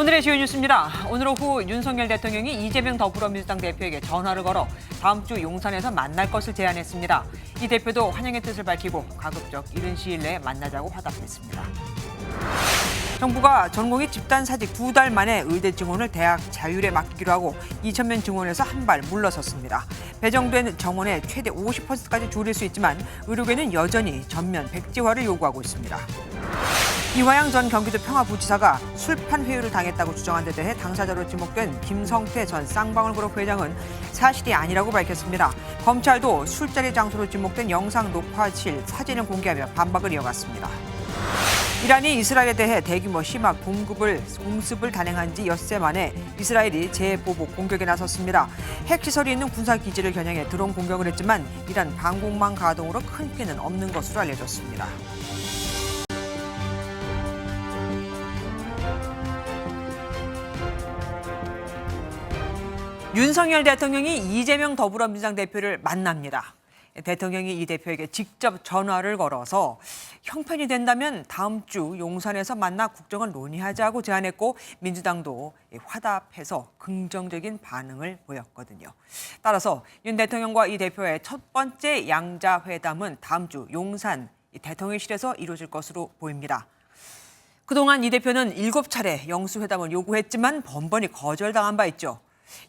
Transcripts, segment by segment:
오늘의 주요 뉴스입니다. 오늘 오후 윤석열 대통령이 이재명 더불어민주당 대표에게 전화를 걸어 다음 주 용산에서 만날 것을 제안했습니다. 이 대표도 환영의 뜻을 밝히고 가급적 이른 시일 내에 만나자고 화답했습니다. 정부가 전공의 집단 사직 2달 만에 의대 증원을 대학 자율에 맡기기로 하고 2,000명 증원에서 한 발 물러섰습니다. 배정된 정원의 최대 50%까지 줄일 수 있지만 의료계는 여전히 전면 백지화를 요구하고 있습니다. 이화영 전 경기도 평화부지사가 술판 회유를 당했다고 주장한 데 대해 당사자로 지목된 김성태 전 쌍방울그룹 회장은 사실이 아니라고 밝혔습니다. 검찰도 술자리 장소로 지목된 영상 녹화실 사진을 공개하며 반박을 이어갔습니다. 이란이 이스라엘에 대해 대규모 심화 공습을 단행한 지 엿새 만에 이스라엘이 재보복 공격에 나섰습니다. 핵시설이 있는 군사기지를 겨냥해 드론 공격을 했지만 이란 방공망 가동으로 큰 피해는 없는 것으로 알려졌습니다. 윤석열 대통령이 이재명 더불어민주당 대표를 만납니다. 대통령이 이 대표에게 직접 전화를 걸어서 형편이 된다면 다음 주 용산에서 만나 국정을 논의하자고 제안했고 민주당도 화답해서 긍정적인 반응을 보였거든요. 따라서 윤 대통령과 이 대표의 첫 번째 양자회담은 다음 주 용산 대통령실에서 이루어질 것으로 보입니다. 그동안 이 대표는 7차례 영수회담을 요구했지만 번번이 거절당한 바 있죠.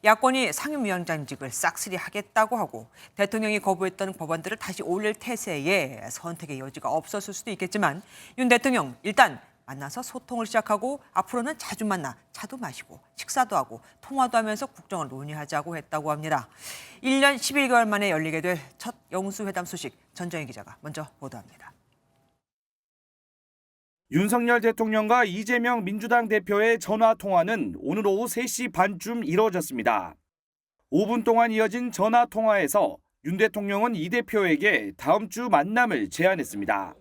야권이 상임위원장직을 싹쓸이 하겠다고 하고 대통령이 거부했던 법안들을 다시 올릴 태세에 선택의 여지가 없었을 수도 있겠지만 윤 대통령 일단 만나서 소통을 시작하고 앞으로는 자주 만나 차도 마시고 식사도 하고 통화도 하면서 국정을 논의하자고 했다고 합니다. 1년 11개월 만에 열리게 될 첫 영수회담 소식 전정희 기자가 먼저 보도합니다. 윤석열 대통령과 이재명 민주당 대표의 전화 통화는 오늘 오후 3시 반쯤 이뤄졌습니다. 5분 동안 이어진 전화 통화에서 윤 대통령은 이 대표에게 다음 주 만남을 제안했습니다.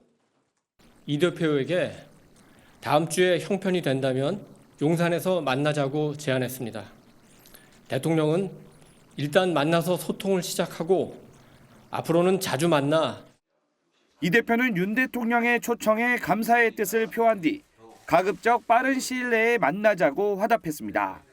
이 대표에게 다음 주에 형편이 된다면 용산에서 만나자고 제안했습니다. 대통령은 일단 만나서 소통을 시작하고 앞으로는 자주 만나 이 대표는 윤 대통령의 초청에 감사의 뜻을 표한 뒤 가급적 빠른 시일 내에 만나자고 화답했습니다.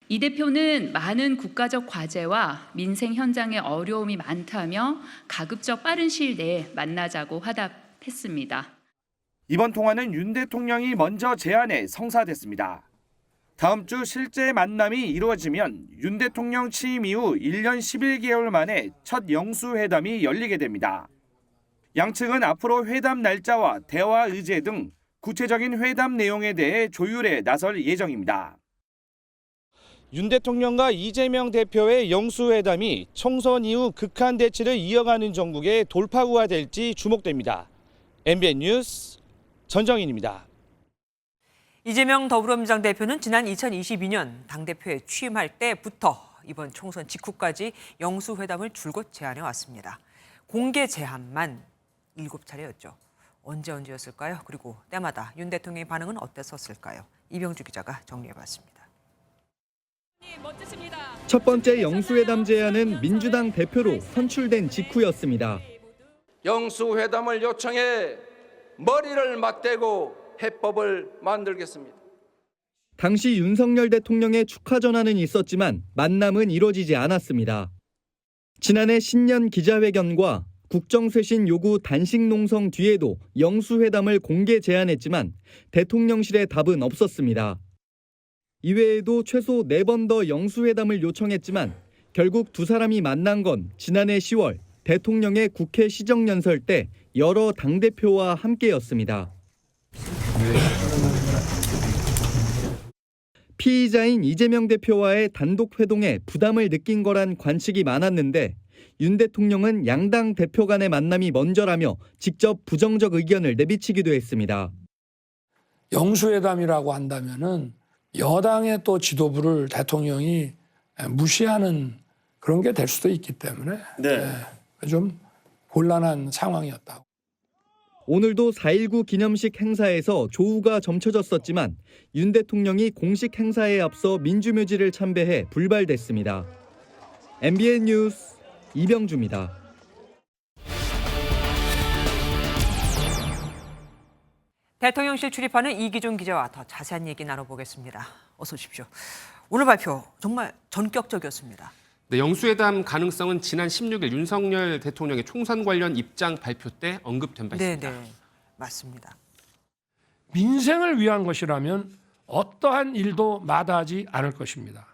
이 대표는 많은 국가적 과제와 민생 현장의 어려움이 많다며 가급적 빠른 시일 내에 만나자고 화답했습니다. 이번 통화는 윤 대통령이 먼저 제안해 성사됐습니다. 다음 주 실제 만남이 이루어지면 윤 대통령 취임 이후 1년 11개월 만에 첫 영수회담이 열리게 됩니다. 양측은 앞으로 회담 날짜와 대화 의제 등 구체적인 회담 내용에 대해 조율에 나설 예정입니다. 윤 대통령과 이재명 대표의 영수회담이 총선 이후 극한 대치를 이어가는 전국의 돌파구가 될지 주목됩니다. MBN 뉴스 전정인입니다. 이재명 더불어민주당 대표는 지난 2022년 당대표에 취임할 때부터 이번 총선 직후까지 영수회담을 줄곧 제안해 왔습니다. 공개 제안만 7차례였죠. 언제였을까요? 그리고 때마다 윤 대통령의 반응은 어땠었을까요? 이병주 기자가 정리해봤습니다. 첫 번째 영수회담 제안은 민주당 대표로 선출된 직후였습니다. 영수회담을 요청해 머리를 맞대고 해법을 만들겠습니다. 당시 윤석열 대통령의 축하 전화는 있었지만 만남은 이뤄지지 않았습니다. 지난해 신년 기자회견과 국정쇄신 요구 단식 농성 뒤에도 영수회담을 공개 제안했지만 대통령실의 답은 없었습니다. 이외에도 최소 4번 더 영수회담을 요청했지만 결국 두 사람이 만난 건 지난해 10월 대통령의 국회 시정연설 때 여러 당대표와 함께였습니다. 피의자인 이재명 대표와의 단독 회동에 부담을 느낀 거란 관측이 많았는데 윤 대통령은 양당 대표 간의 만남이 먼저라며 직접 부정적 의견을 내비치기도 했습니다. 영수회담이라고 한다면은 여당의 또 지도부를 대통령이 무시하는 그런 게 될 수도 있기 때문에 좀 곤란한 상황이었다고. 오늘도 4.19 기념식 행사에서 조우가 점쳐졌었지만 윤 대통령이 공식 행사에 앞서 민주묘지를 참배해 불발됐습니다. MBN 뉴스 이병주입니다. 대통령실 출입하는 이기종 기자와 더 자세한 얘기 나눠보겠습니다. 어서 오십시오. 오늘 발표 정말 전격적이었습니다. 네, 영수회담 가능성은 지난 16일 윤석열 대통령의 총선 관련 입장 발표 때 언급된 바 있습니다. 네, 맞습니다. 민생을 위한 것이라면 어떠한 일도 마다하지 않을 것입니다.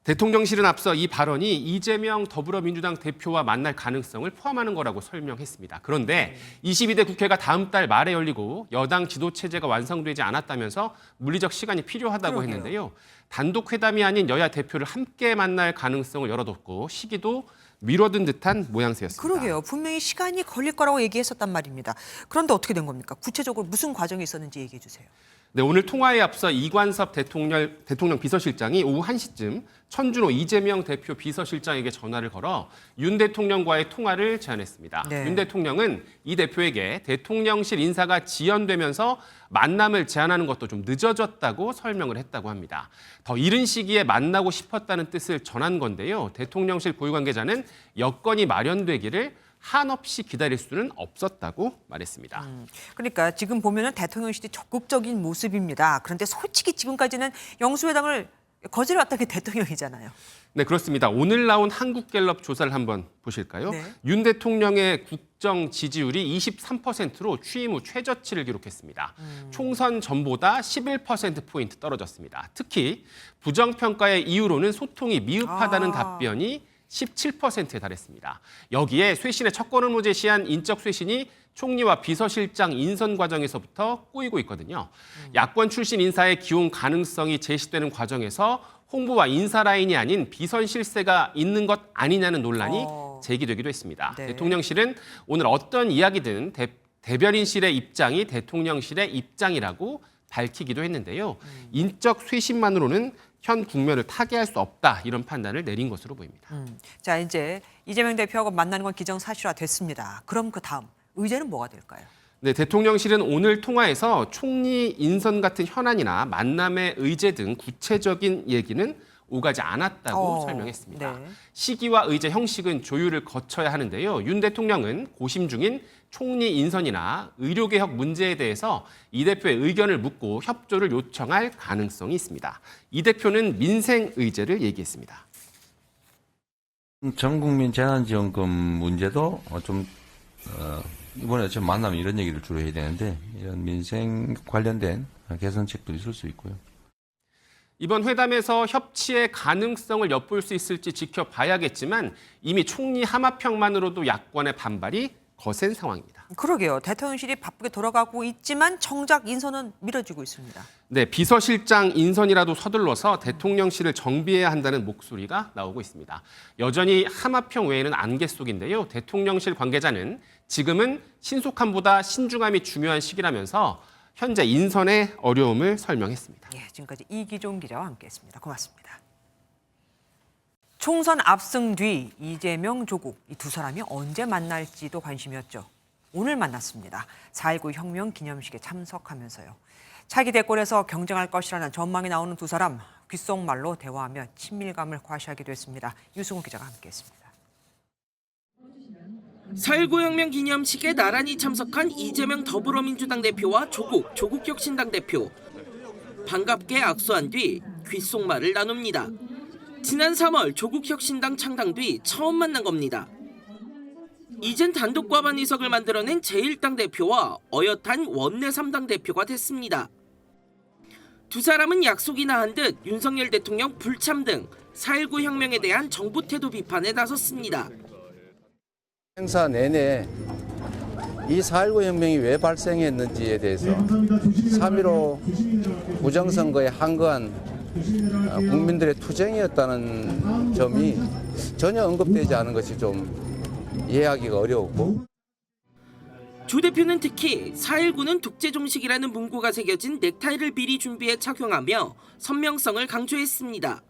대통령실은 앞서 이 발언이 이재명 더불어민주당 대표와 만날 가능성을 포함하는 거라고 설명했습니다. 그런데 22대 국회가 다음 달 말에 열리고 여당 지도체제가 완성되지 않았다면서 물리적 시간이 필요하다고 그러게요. 했는데요. 단독 회담이 아닌 여야 대표를 함께 만날 가능성을 열어뒀고 시기도 미뤄둔 듯한 모양새였습니다. 그러게요. 분명히 시간이 걸릴 거라고 얘기했었단 말입니다. 그런데 어떻게 된 겁니까? 구체적으로 무슨 과정이 있었는지 얘기해 주세요. 네, 오늘 통화에 앞서 이관섭 대통령 비서실장이 오후 1시쯤 천준호 이재명 대표 비서실장에게 전화를 걸어 윤 대통령과의 통화를 제안했습니다. 네. 윤 대통령은 이 대표에게 대통령실 인사가 지연되면서 만남을 제안하는 것도 좀 늦어졌다고 설명을 했다고 합니다. 더 이른 시기에 만나고 싶었다는 뜻을 전한 건데요. 대통령실 고위 관계자는 여건이 마련되기를 한없이 기다릴 수는 없었다고 말했습니다. 그러니까 지금 보면은 대통령실이 적극적인 모습입니다. 그런데 솔직히 지금까지는 영수회담을 거절해왔던 게 대통령이잖아요. 네, 그렇습니다. 오늘 나온 한국갤럽 조사를 한번 보실까요? 네. 윤 대통령의 국정 지지율이 23%로 취임 후 최저치를 기록했습니다. 총선 전보다 11%포인트 떨어졌습니다. 특히 부정평가의 이유로는 소통이 미흡하다는 답변이 17%에 달했습니다. 여기에 쇄신의 첫걸음을 제시한 인적 쇄신이 총리와 비서실장 인선 과정에서부터 꼬이고 있거든요. 야권 출신 인사의 기용 가능성이 제시되는 과정에서 홍보와 인사 라인이 아닌 비선 실세가 있는 것 아니냐는 논란이 제기되기도 했습니다. 네. 대통령실은 오늘 어떤 이야기든 대변인실의 입장이 대통령실의 입장이라고 밝히기도 했는데요. 인적 쇄신만으로는 현 국면을 타개할 수 없다 이런 판단을 내린 것으로 보입니다. 자, 이제 이재명 대표하고 만나는 건 기정사실화 됐습니다. 그럼 그 다음 의제는 뭐가 될까요? 네, 대통령실은 오늘 통화에서 총리 인선 같은 현안이나 만남의 의제 등 구체적인 얘기는 오가지 않았다고 설명했습니다. 네. 시기와 의제 형식은 조율을 거쳐야 하는데요. 윤 대통령은 고심 중인 총리 인선이나 의료개혁 문제에 대해서 이 대표의 의견을 묻고 협조를 요청할 가능성이 있습니다. 이 대표는 민생 의제를 얘기했습니다. 전국민 재난지원금 문제도 이번에 좀 만나면 이런 얘기를 주로 해야 되는데 이런 민생 관련된 개선책도 있을 수 있고요. 이번 회담에서 협치의 가능성을 엿볼 수 있을지 지켜봐야겠지만 이미 총리 하마평만으로도 야권의 반발이 거센 상황입니다. 그러게요. 대통령실이 바쁘게 돌아가고 있지만 정작 인선은 미뤄지고 있습니다. 네, 비서실장 인선이라도 서둘러서 대통령실을 정비해야 한다는 목소리가 나오고 있습니다. 여전히 하마평 외에는 안개 속인데요. 대통령실 관계자는 지금은 신속함보다 신중함이 중요한 시기라면서 현재 인선의 어려움을 설명했습니다. 예, 지금까지 이기종 기자와 함께했습니다. 고맙습니다. 총선 압승 뒤 이재명, 조국 이 두 사람이 언제 만날지도 관심이었죠. 오늘 만났습니다. 4.19 혁명 기념식에 참석하면서요. 차기 대권에서 경쟁할 것이라는 전망이 나오는 두 사람 귓속말로 대화하며 친밀감을 과시하기도 했습니다. 유승우 기자가 함께했습니다. 4.19 혁명 기념식에 나란히 참석한 이재명 더불어민주당 대표와 조국 혁신당 대표. 반갑게 악수한 뒤 귓속말을 나눕니다. 지난 3월 조국 혁신당 창당 뒤 처음 만난 겁니다. 이젠 단독 과반 의석을 만들어낸 제1당 대표와 어엿한 원내 3당 대표가 됐습니다. 두 사람은 약속이나 한 듯 윤석열 대통령 불참 등 4.19 혁명에 대한 정부 태도 비판에 나섰습니다. 행사 내내 이 4.19 혁명이 왜 발생했는지에 대해서 3.15 부정선거에 한거한 국민들의 투쟁이었다는 점이 전혀 언급되지 않은 것이 좀 이해하기가 어려웠고, 조 대표는 특히 4.19는 독재종식이라는 문구가 새겨진 넥타이를 미리 준비해 착용하며 선명성을 강조했습니다.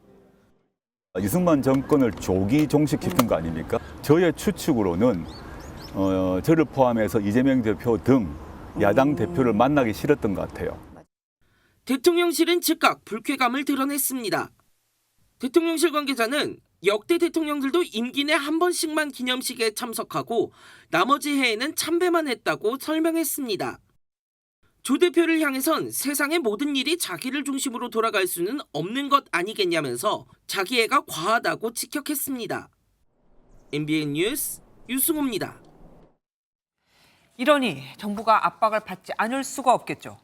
이승만 정권을 조기 종식시킨 거 아닙니까? 저의 추측으로는 저를 포함해서 이재명 대표 등 야당 대표를 만나기 싫었던 것 같아요. 대통령실은 즉각 불쾌감을 드러냈습니다. 대통령실 관계자는 역대 대통령들도 임기 내 한 번씩만 기념식에 참석하고 나머지 해에는 참배만 했다고 설명했습니다. 조 대표를 향해선 세상의 모든 일이 자기를 중심으로 돌아갈 수는 없는 것 아니겠냐면서 자기애가 과하다고 직격했습니다. MBN 뉴스 유승호입니다. 이러니 정부가 압박을 받지 않을 수가 없겠죠.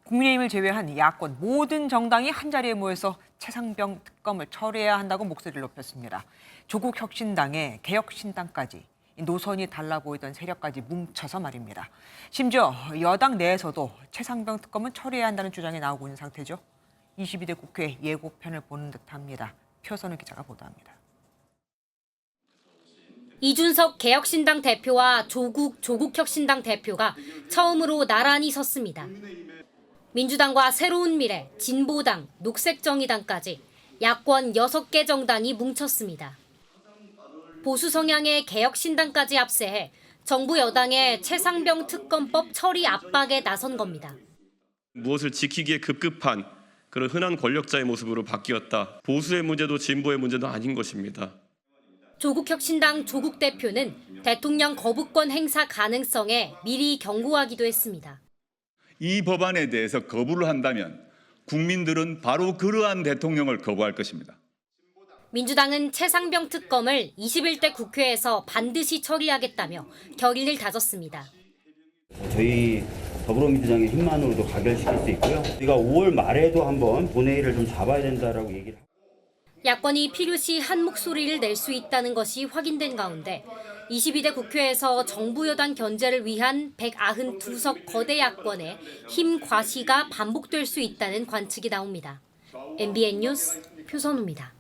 국민의힘을 제외한 야권 모든 정당이 한자리에 모여서 최상병 특검을 처리해야 한다고 목소리를 높였습니다. 조국혁신당에 개혁신당까지 노선이 달라 보이던 세력까지 뭉쳐서 말입니다. 심지어 여당 내에서도 최상병 특검은 처리해야 한다는 주장이 나오고 있는 상태죠. 22대 국회 예고편을 보는 듯합니다. 표선우 기자가 보도합니다. 이준석 개혁신당 대표와 조국혁신당 대표가 처음으로 나란히 섰습니다. 민주당과 새로운미래, 진보당, 녹색정의당까지 야권 6개 정당이 뭉쳤습니다. 보수 성향의 개혁신당까지 합세해 정부 여당의 최상병 특검법 처리 압박에 나선 겁니다. 무엇을 지키기에 급급한 그런 흔한 권력자의 모습으로 바뀌었다. 보수의 문제도 진보의 문제도 아닌 것입니다. 조국혁신당 조국 대표는 대통령 거부권 행사 가능성에 미리 경고하기도 했습니다. 이 법안에 대해서 거부를 한다면 국민들은 바로 그러한 대통령을 거부할 것입니다. 민주당은 최상병 특검을 21대 국회에서 반드시 처리하겠다며 결의를 다졌습니다. 저희 더불어민주당의 힘만으로도 가결시킬 수 있고요. 우리가 5월 말에도 한번 본회의를 좀 잡아야 된다라고 얘기를 합니다. 야권이 필요시 한 목소리를 낼 수 있다는 것이 확인된 가운데 22대 국회에서 정부 여당 견제를 위한 192석 거대 야권의 힘 과시가 반복될 수 있다는 관측이 나옵니다. MBN 뉴스 표선우입니다.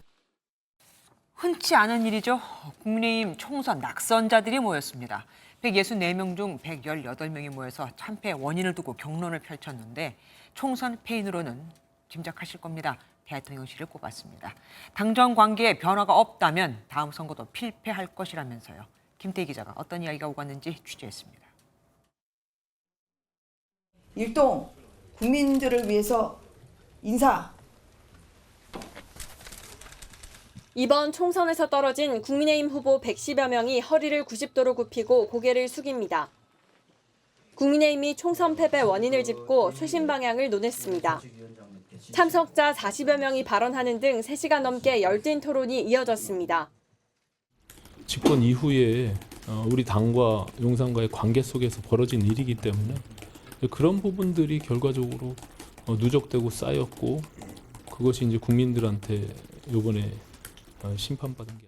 흔치 않은 일이죠. 국민의힘 총선 낙선자들이 모였습니다. 164명 중 118명이 모여서 참패 원인을 두고 격론을 펼쳤는데 총선 패인으로는 짐작하실 겁니다. 대통령실을 꼽았습니다. 당정 관계에 변화가 없다면 다음 선거도 필패할 것이라면서요. 김태희 기자가 어떤 이야기가 오갔는지 취재했습니다. 일동 국민들을 위해서 인사. 이번 총선에서 떨어진 국민의힘 후보 110여 명이 허리를 90도로 굽히고 고개를 숙입니다. 국민의힘이 총선 패배 원인을 짚고 쇄신 방향을 논했습니다. 참석자 40여 명이 발언하는 등 3시간 넘게 열띤 토론이 이어졌습니다. 집권 이후에 우리 당과 용산과의 관계 속에서 벌어진 일이기 때문에 그런 부분들이 결과적으로 누적되고 쌓였고 그것이 이제 국민들한테 이번에 심판받은 게.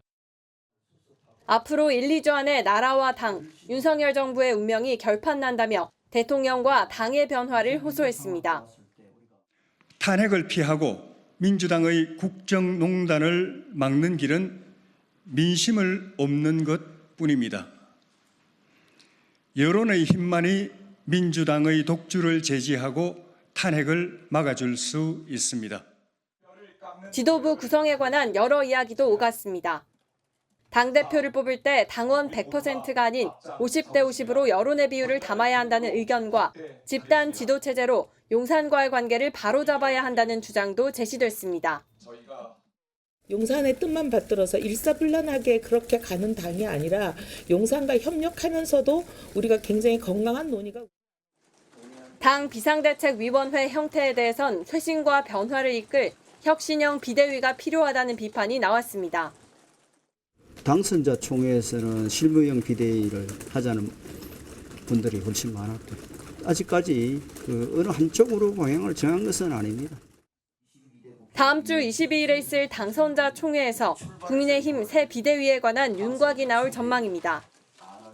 앞으로 1, 2주 안에 나라와 당, 윤석열 정부의 운명이 결판난다며 대통령과 당의 변화를 호소했습니다. 탄핵을 피하고 민주당의 국정농단을 막는 길은 민심을 엎는 것뿐입니다. 여론의 힘만이 민주당의 독주를 제지하고 탄핵을 막아줄 수 있습니다. 지도부 구성에 관한 여러 이야기도 오갔습니다. 당대표를 뽑을 때 당원 100%가 아닌 50대 50으로 여론의 비율을 담아야 한다는 의견과 집단 지도체제로 용산과의 관계를 바로잡아야 한다는 주장도 제시됐습니다. 용산의 뜻만 받들어서 일사불란하게 그렇게 가는 당이 아니라 용산과 협력하면서도 우리가 굉장히 건강한 논의가. 당 비상대책위원회 형태에 대해선 쇄신과 변화를 이끌 혁신형 비대위가 필요하다는 비판이 나왔습니다. 당선자 총회에서는 실무형 비대위를 하자는 분들이 훨씬 많았고 아직까지 어느 한쪽으로 방향을 정한 것은 아닙니다. 다음 주 22일에 있을 당선자 총회에서 국민의힘 새 비대위에 관한 윤곽이 나올 전망입니다.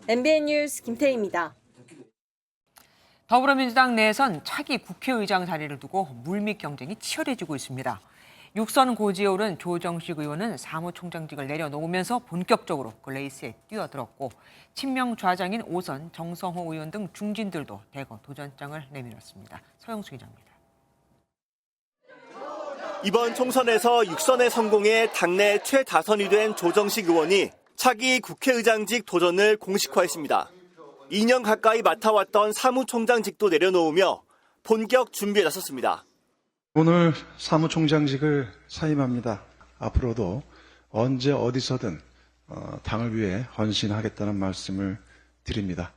MBN 뉴스 김태희입니다. 더불어민주당 내에선 차기 국회의장 자리를 두고 물밑 경쟁이 치열해지고 있습니다. 육선 고지에 오른 조정식 의원은 사무총장직을 내려놓으면서 본격적으로 그 레이스에 뛰어들었고 친명 좌장인 5선 정성호 의원 등 중진들도 대거 도전장을 내밀었습니다. 서영수 기자입니다. 이번 총선에서 6선에 성공해 당내 최다선이 된 조정식 의원이 차기 국회의장직 도전을 공식화했습니다. 2년 가까이 맡아왔던 사무총장직도 내려놓으며 본격 준비에 나섰습니다. 오늘 사무총장직을 사임합니다. 앞으로도 언제 어디서든 당을 위해 헌신하겠다는 말씀을 드립니다.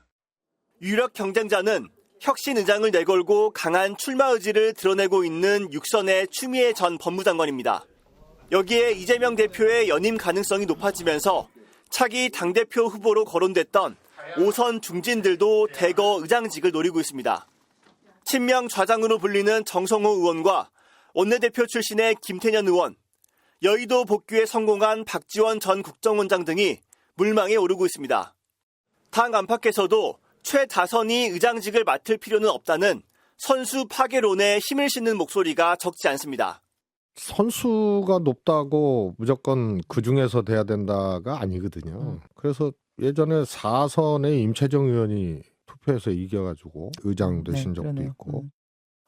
유력 경쟁자는 혁신 의장을 내걸고 강한 출마 의지를 드러내고 있는 육선의 추미애 전 법무장관입니다. 여기에 이재명 대표의 연임 가능성이 높아지면서 차기 당대표 후보로 거론됐던 5선 중진들도 대거 의장직을 노리고 있습니다. 친명 좌장으로 불리는 정성호 의원과 원내대표 출신의 김태년 의원, 여의도 복귀에 성공한 박지원 전 국정원장 등이 물망에 오르고 있습니다. 당 안팎에서도 최다선이 의장직을 맡을 필요는 없다는 선수 파괴론에 힘을 싣는 목소리가 적지 않습니다. 선수가 높다고 무조건 그중에서 돼야 된다가 아니거든요. 그래서 예전에 4선의 임채정 의원이 투표에서 이겨가지고 의장 되신 적도 있고.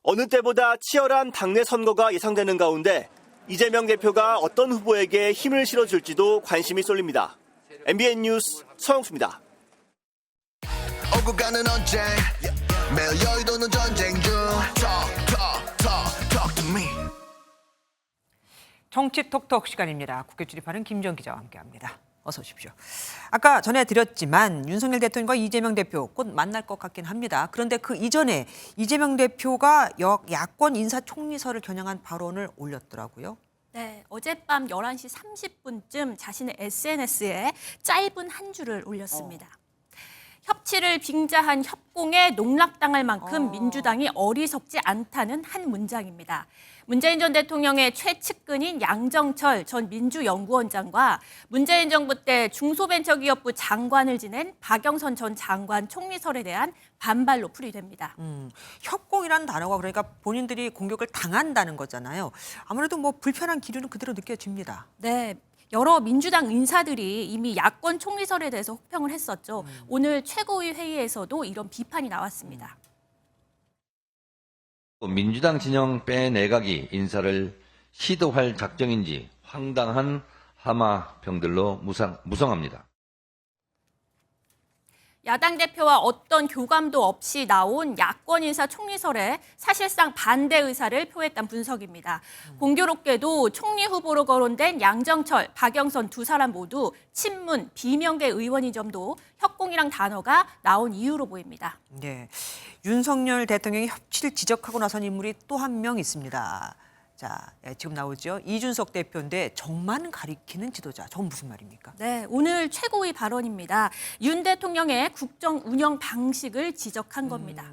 어느 때보다 치열한 당내 선거가 예상되는 가운데 이재명 대표가 어떤 후보에게 힘을 실어줄지도 관심이 쏠립니다. MBN 뉴스 서영수입니다. 오고 가는 언제 매일 여의도는 전쟁 중 Talk to me. 정치 톡톡 시간입니다. 국회 출입하는 김지영 기자와 함께합니다. 어서 오십시오. 아까 전해드렸지만 윤석열 대통령과 이재명 대표 곧 만날 것 같긴 합니다. 그런데 그 이전에 이재명 대표가 야권 인사총리설을 겨냥한 발언을 올렸더라고요. 네, 어젯밤 11시 30분쯤 자신의 SNS에 짧은 한 줄을 올렸습니다. 협치를 빙자한 협공에 농락당할 만큼 민주당이 어리석지 않다는 한 문장입니다. 문재인 전 대통령의 최측근인 양정철 전 민주연구원장과 문재인 정부 때 중소벤처기업부 장관을 지낸 박영선 전 장관 총리설에 대한 반발로 풀이됩니다. 협공이라는 단어가 그러니까 본인들이 공격을 당한다는 거잖아요. 아무래도 뭐 불편한 기류는 그대로 느껴집니다. 네. 여러 민주당 인사들이 이미 야권 총리설에 대해서 혹평을 했었죠. 오늘 최고위 회의에서도 이런 비판이 나왔습니다. 민주당 진영 빼내가기 인사를 시도할 작정인지 황당한 하마평들로 무성합니다. 야당 대표와 어떤 교감도 없이 나온 야권 인사 총리설에 사실상 반대 의사를 표했다는 분석입니다. 공교롭게도 총리 후보로 거론된 양정철, 박영선 두 사람 모두 친문, 비명계 의원인 점도 협공이란 단어가 나온 이유로 보입니다. 네, 윤석열 대통령이 협치를 지적하고 나선 인물이 또 한 명 있습니다. 자, 지금 나오죠. 이준석 대표인데 정만 가리키는 지도자. 저건 무슨 말입니까? 네, 오늘 최고위 발언입니다. 윤 대통령의 국정 운영 방식을 지적한 겁니다.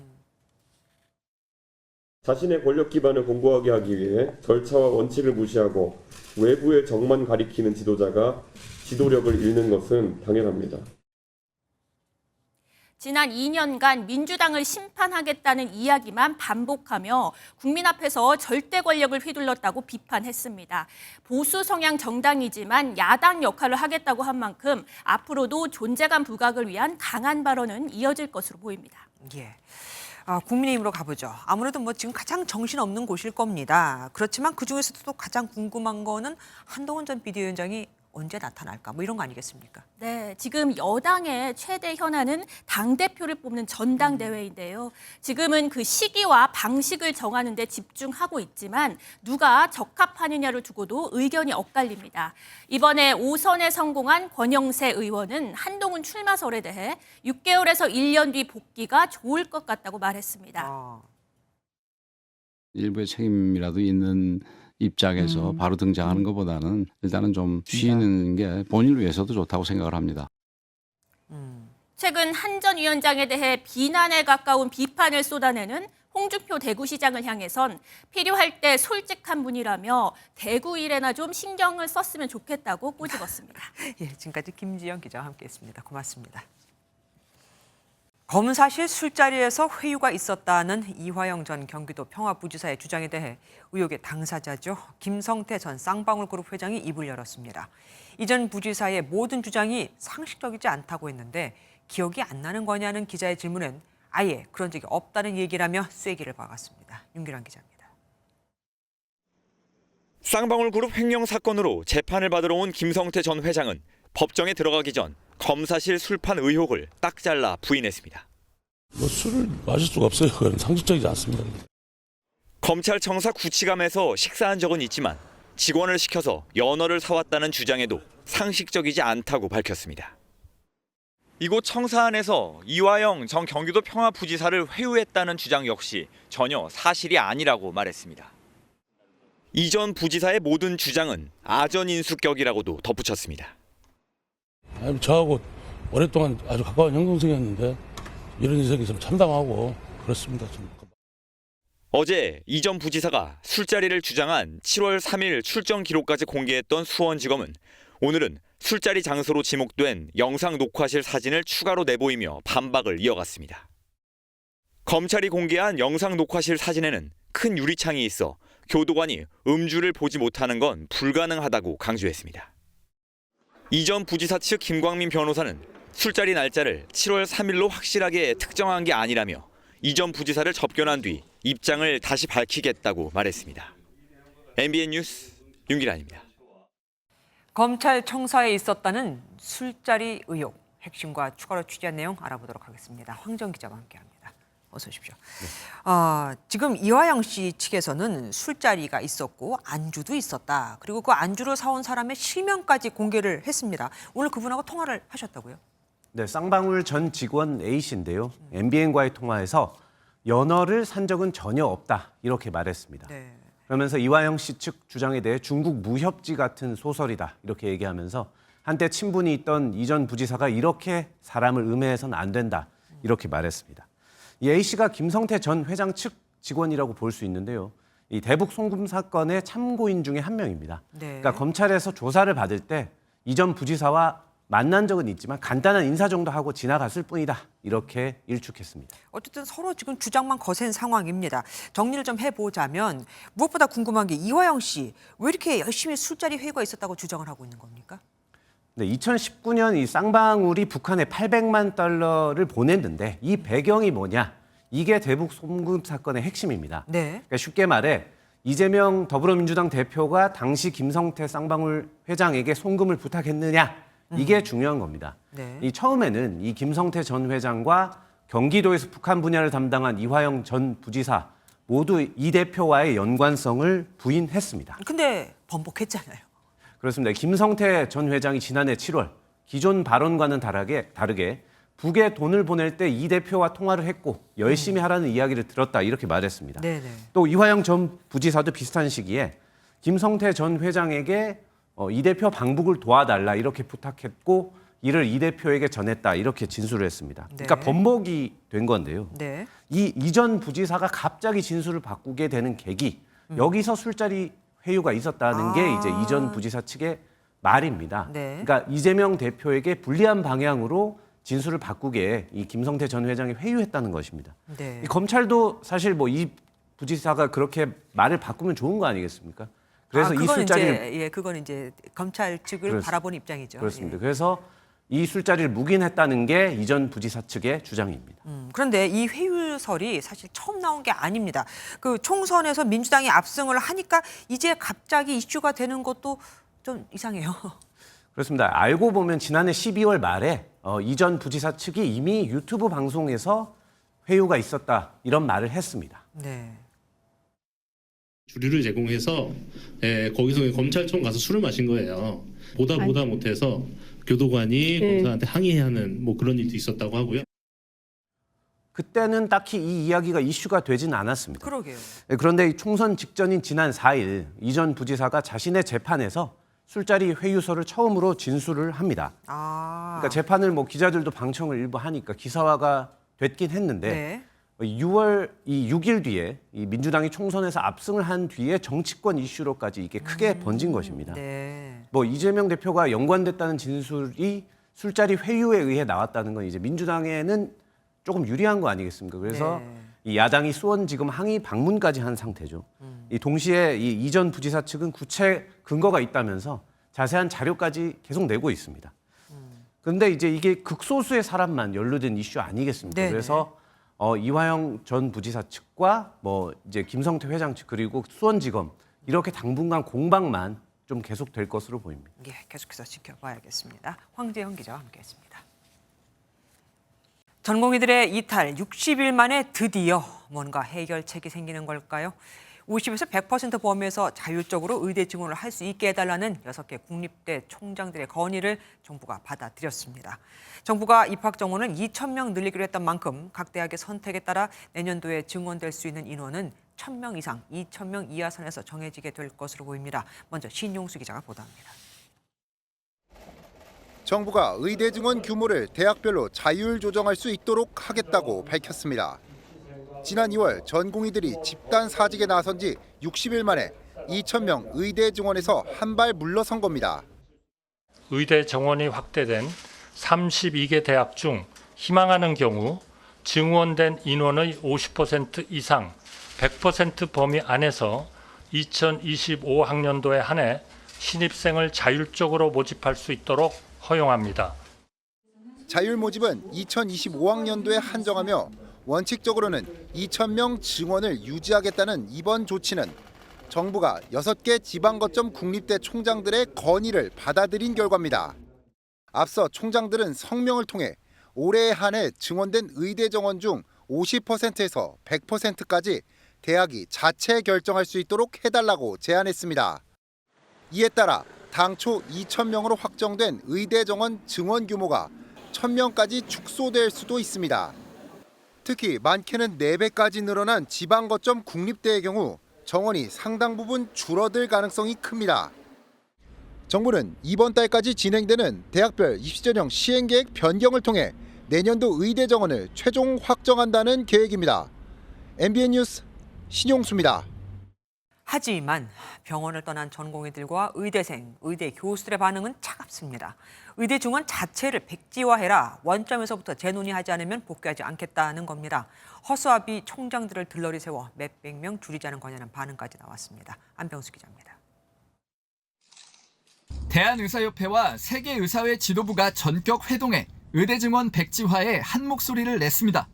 자신의 권력 기반을 공고하게 하기 위해 절차와 원칙을 무시하고 외부의 정만 가리키는 지도자가 지도력을 잃는 것은 당연합니다. 지난 2년간 민주당을 심판하겠다는 이야기만 반복하며 국민 앞에서 절대 권력을 휘둘렀다고 비판했습니다. 보수 성향 정당이지만 야당 역할을 하겠다고 한 만큼 앞으로도 존재감 부각을 위한 강한 발언은 이어질 것으로 보입니다. 예. 국민의힘으로 가보죠. 아무래도 뭐 지금 가장 정신없는 곳일 겁니다. 그렇지만 그중에서도 또 가장 궁금한 거는 한동훈 전 비대위원장이 언제 나타날까? 뭐 이런 거 아니겠습니까? 네, 지금 여당의 최대 현안은 당대표를 뽑는 전당대회인데요. 지금은 그 시기와 방식을 정하는 데 집중하고 있지만 누가 적합하느냐를 두고도 의견이 엇갈립니다. 이번에 5선에 성공한 권영세 의원은 한동훈 출마설에 대해 6개월에서 1년 뒤 복귀가 좋을 것 같다고 말했습니다. 일부의 책임이라도 있는 입장에서 바로 등장하는 것보다는 일단은 좀 쉬는 게 본인을 위해서도 좋다고 생각을 합니다. 최근 한 전 위원장에 대해 비난에 가까운 비판을 쏟아내는 홍준표 대구시장을 향해선 필요할 때 솔직한 분이라며 대구 일에나 좀 신경을 썼으면 좋겠다고 꼬집었습니다. 예, 지금까지 김지영 기자와 함께했습니다. 고맙습니다. 검사실 술자리에서 회유가 있었다는 이화영 전 경기도 평화부지사의 주장에 대해 의혹의 당사자죠. 김성태 전 쌍방울그룹 회장이 입을 열었습니다. 이 전 부지사의 모든 주장이 상식적이지 않다고 했는데 기억이 안 나는 거냐는 기자의 질문은 아예 그런 적이 없다는 얘기라며 쐐기를 박았습니다. 윤기란 기자입니다. 쌍방울그룹 횡령 사건으로 재판을 받으러 온 김성태 전 회장은 법정에 들어가기 전 검사실 술판 의혹을 딱 잘라 부인했습니다. 술을 마실 수가 없어요. 그건 상식적이지 않습니다. 검찰청사 구치감에서 식사한 적은 있지만 직원을 시켜서 연어를 사왔다는 주장에도 상식적이지 않다고 밝혔습니다. 이곳 청사안에서 이화영 전 경기도 평화부지사를 회유했다는 주장 역시 전혀 사실이 아니라고 말했습니다. 이 전 부지사의 모든 주장은 아전인수격이라고도 덧붙였습니다. 저하고 오랫동안 아주 가까운 형동생이었는데 이런 인생이 좀 참담하고 그렇습니다. 좀. 어제 이 전 부지사가 술자리를 주장한 7월 3일 출정 기록까지 공개했던 수원지검은 오늘은 술자리 장소로 지목된 영상 녹화실 사진을 추가로 내보이며 반박을 이어갔습니다. 검찰이 공개한 영상 녹화실 사진에는 큰 유리창이 있어 교도관이 음주를 보지 못하는 건 불가능하다고 강조했습니다. 이 전 부지사 측 김광민 변호사는 술자리 날짜를 7월 3일로 확실하게 특정한 게 아니라며 이 전 부지사를 접견한 뒤 입장을 다시 밝히겠다고 말했습니다. MBN 뉴스 윤기란입니다. 검찰 청사에 있었다는 술자리 의혹, 핵심과 추가로 취재한 내용 알아보도록 하겠습니다. 황정 기자와 함께합니다. 어서 오십시오. 지금 이화영 씨 측에서는 술자리가 있었고 안주도 있었다. 그리고 그 안주를 사온 사람의 실명까지 공개를 했습니다. 오늘 그분하고 통화를 하셨다고요? 네, 쌍방울 전 직원 A씨인데요. MBN과의 통화에서 연어를 산 적은 전혀 없다 이렇게 말했습니다. 네. 그러면서 이화영 씨 측 주장에 대해 중국 무협지 같은 소설이다 이렇게 얘기하면서 한때 친분이 있던 이 전 부지사가 이렇게 사람을 음해해서는 안 된다 이렇게 말했습니다. 이 A씨가 김성태 전 회장 측 직원이라고 볼 수 있는데요. 이 대북 송금 사건의 참고인 중에 한 명입니다. 네. 그러니까 검찰에서 조사를 받을 때 이 전 부지사와 만난 적은 있지만 간단한 인사 정도 하고 지나갔을 뿐이다. 이렇게 일축했습니다. 어쨌든 서로 지금 주장만 거센 상황입니다. 정리를 좀 해보자면 무엇보다 궁금한 게 이화영 씨 왜 이렇게 열심히 술자리 회의가 있었다고 주장을 하고 있는 겁니까? 네, 2019년 이 쌍방울이 북한에 800만 달러를 보냈는데 이 배경이 뭐냐? 이게 대북 송금 사건의 핵심입니다. 네. 그러니까 쉽게 말해 이재명 더불어민주당 대표가 당시 김성태 쌍방울 회장에게 송금을 부탁했느냐? 이게 중요한 겁니다. 네. 이 처음에는 이 김성태 전 회장과 경기도에서 북한 분야를 담당한 이화영 전 부지사 모두 이 대표와의 연관성을 부인했습니다. 근데 번복했잖아요. 그렇습니다. 김성태 전 회장이 지난해 7월 기존 발언과는 다르게 북에 돈을 보낼 때 이 대표와 통화를 했고 열심히 하라는 이야기를 들었다 이렇게 말했습니다. 네네. 또 이화영 전 부지사도 비슷한 시기에 김성태 전 회장에게 이 대표 방북을 도와달라 이렇게 부탁했고 이를 이 대표에게 전했다 이렇게 진술을 했습니다. 그러니까 네. 번복이 된 건데요. 네. 이 전 부지사가 갑자기 진술을 바꾸게 되는 계기 여기서 술자리 회유가 있었다는 게 이제 이 전 부지사 측의 말입니다. 네. 그러니까 이재명 대표에게 불리한 방향으로 진술을 바꾸게 이 김성태 전 회장이 회유했다는 것입니다. 네. 이 검찰도 사실 뭐 이 부지사가 그렇게 말을 바꾸면 좋은 거 아니겠습니까? 그래서 이 술자리를 그건 이제 검찰 측을 바라보는 입장이죠. 그렇습니다. 예. 그래서 이 술자리를 묵인했다는 게 이 전 부지사 측의 주장입니다. 그런데 이 회유설이 사실 처음 나온 게 아닙니다. 그 총선에서 민주당이 압승을 하니까 이제 갑자기 이슈가 되는 것도 좀 이상해요. 그렇습니다. 알고 보면 지난해 12월 말에 이 전 부지사 측이 이미 유튜브 방송에서 회유가 있었다 이런 말을 했습니다. 네. 주류를 제공해서 거기서 검찰청 가서 술을 마신 거예요. 보다 못해서 교도관이 검사한테 항의해야 하는 뭐 그런 일도 있었다고 하고요. 그때는 딱히 이 이야기가 이슈가 되진 않았습니다. 그러게요. 그런데 총선 직전인 지난 4일 이 전 부지사가 자신의 재판에서 술자리 회유설을 처음으로 진술을 합니다. 그러니까 재판을 뭐 기자들도 방청을 일부 하니까 기사화가 됐긴 했는데 네. 6일 뒤에 이 민주당이 총선에서 압승을 한 뒤에 정치권 이슈로까지 이게 크게 번진 것입니다. 네. 뭐 이재명 대표가 연관됐다는 진술이 술자리 회유에 의해 나왔다는 건 이제 민주당에는 조금 유리한 거 아니겠습니까? 그래서 이 야당이 수원지검 항의 방문까지 한 상태죠. 이 동시에 이 전 부지사 측은 구체 근거가 있다면서 자세한 자료까지 계속 내고 있습니다. 그런데 이제 이게 극소수의 사람만 연루된 이슈 아니겠습니까? 네네. 그래서 이화영 전 부지사 측과 뭐 이제 김성태 회장 측 그리고 수원지검 이렇게 당분간 공방만 좀 계속될 것으로 보입니다. 예, 계속해서 지켜봐야겠습니다. 황재현 기자와 함께했습니다. 전공의들의 이탈 60일 만에 드디어 뭔가 해결책이 생기는 걸까요? 50에서 100% 범위에서 자율적으로 의대 증원을 할 수 있게 해달라는 6개 국립대 총장들의 건의를 정부가 받아들였습니다. 정부가 입학 정원을 2,000명 늘리기로 했던 만큼 각 대학의 선택에 따라 내년도에 증원될 수 있는 인원은 1,000명 이상, 2,000명 이하 선에서 정해지게 될 것으로 보입니다. 먼저 신용수 기자가 보도합니다. 정부가 의대 증원 규모를 대학별로 자율 조정할 수 있도록 하겠다고 밝혔습니다. 지난 2월 전공의들이 집단 사직에 나선 지 60일 만에 2,000명 의대 증원에서 한 발 물러선 겁니다. 의대 정원이 확대된 32개 대학 중 희망하는 경우 증원된 인원의 50% 이상 100% 범위 안에서 2025학년도에 한해 신입생을 자율적으로 모집할 수 있도록 허용합니다. 자율 모집은 2025학년도에 한정하며 원칙적으로는 2,000명 증원을 유지하겠다는 이번 조치는 정부가 6개 지방거점 국립대 총장들의 건의를 받아들인 결과입니다. 앞서 총장들은 성명을 통해 올해에 한해 증원된 의대 정원 중 50%에서 100%까지 대학이 자체 결정할 수 있도록 해달라고 제안했습니다. 이에 따라 당초 2,000명으로 확정된 의대 정원 증원 규모가 1,000명까지 축소될 수도 있습니다. 특히 많게는 4배까지 늘어난 지방거점 국립대의 경우 정원이 상당 부분 줄어들 가능성이 큽니다. 정부는 이번 달까지 진행되는 대학별 입시전형 시행계획 변경을 통해 내년도 의대 정원을 최종 확정한다는 계획입니다. MBN 뉴스 신용수입니다. 하지만 병원을 떠난 전공의들과 의대생, 의대 교수들의 반응은 차갑습니다. 의대 증원 자체를 백지화해라. 원점에서부터 재논의하지 않으면 복귀하지 않겠다는 겁니다. 허수아비 총장들을 들러리 세워 몇백 명 줄이자는 거냐는 반응까지 나왔습니다. 안병수 기자입니다. 대한의사협회와 세계의사회 지도부가 전격 회동해 의대 증원 백지화에 한 목소리를 냈습니다.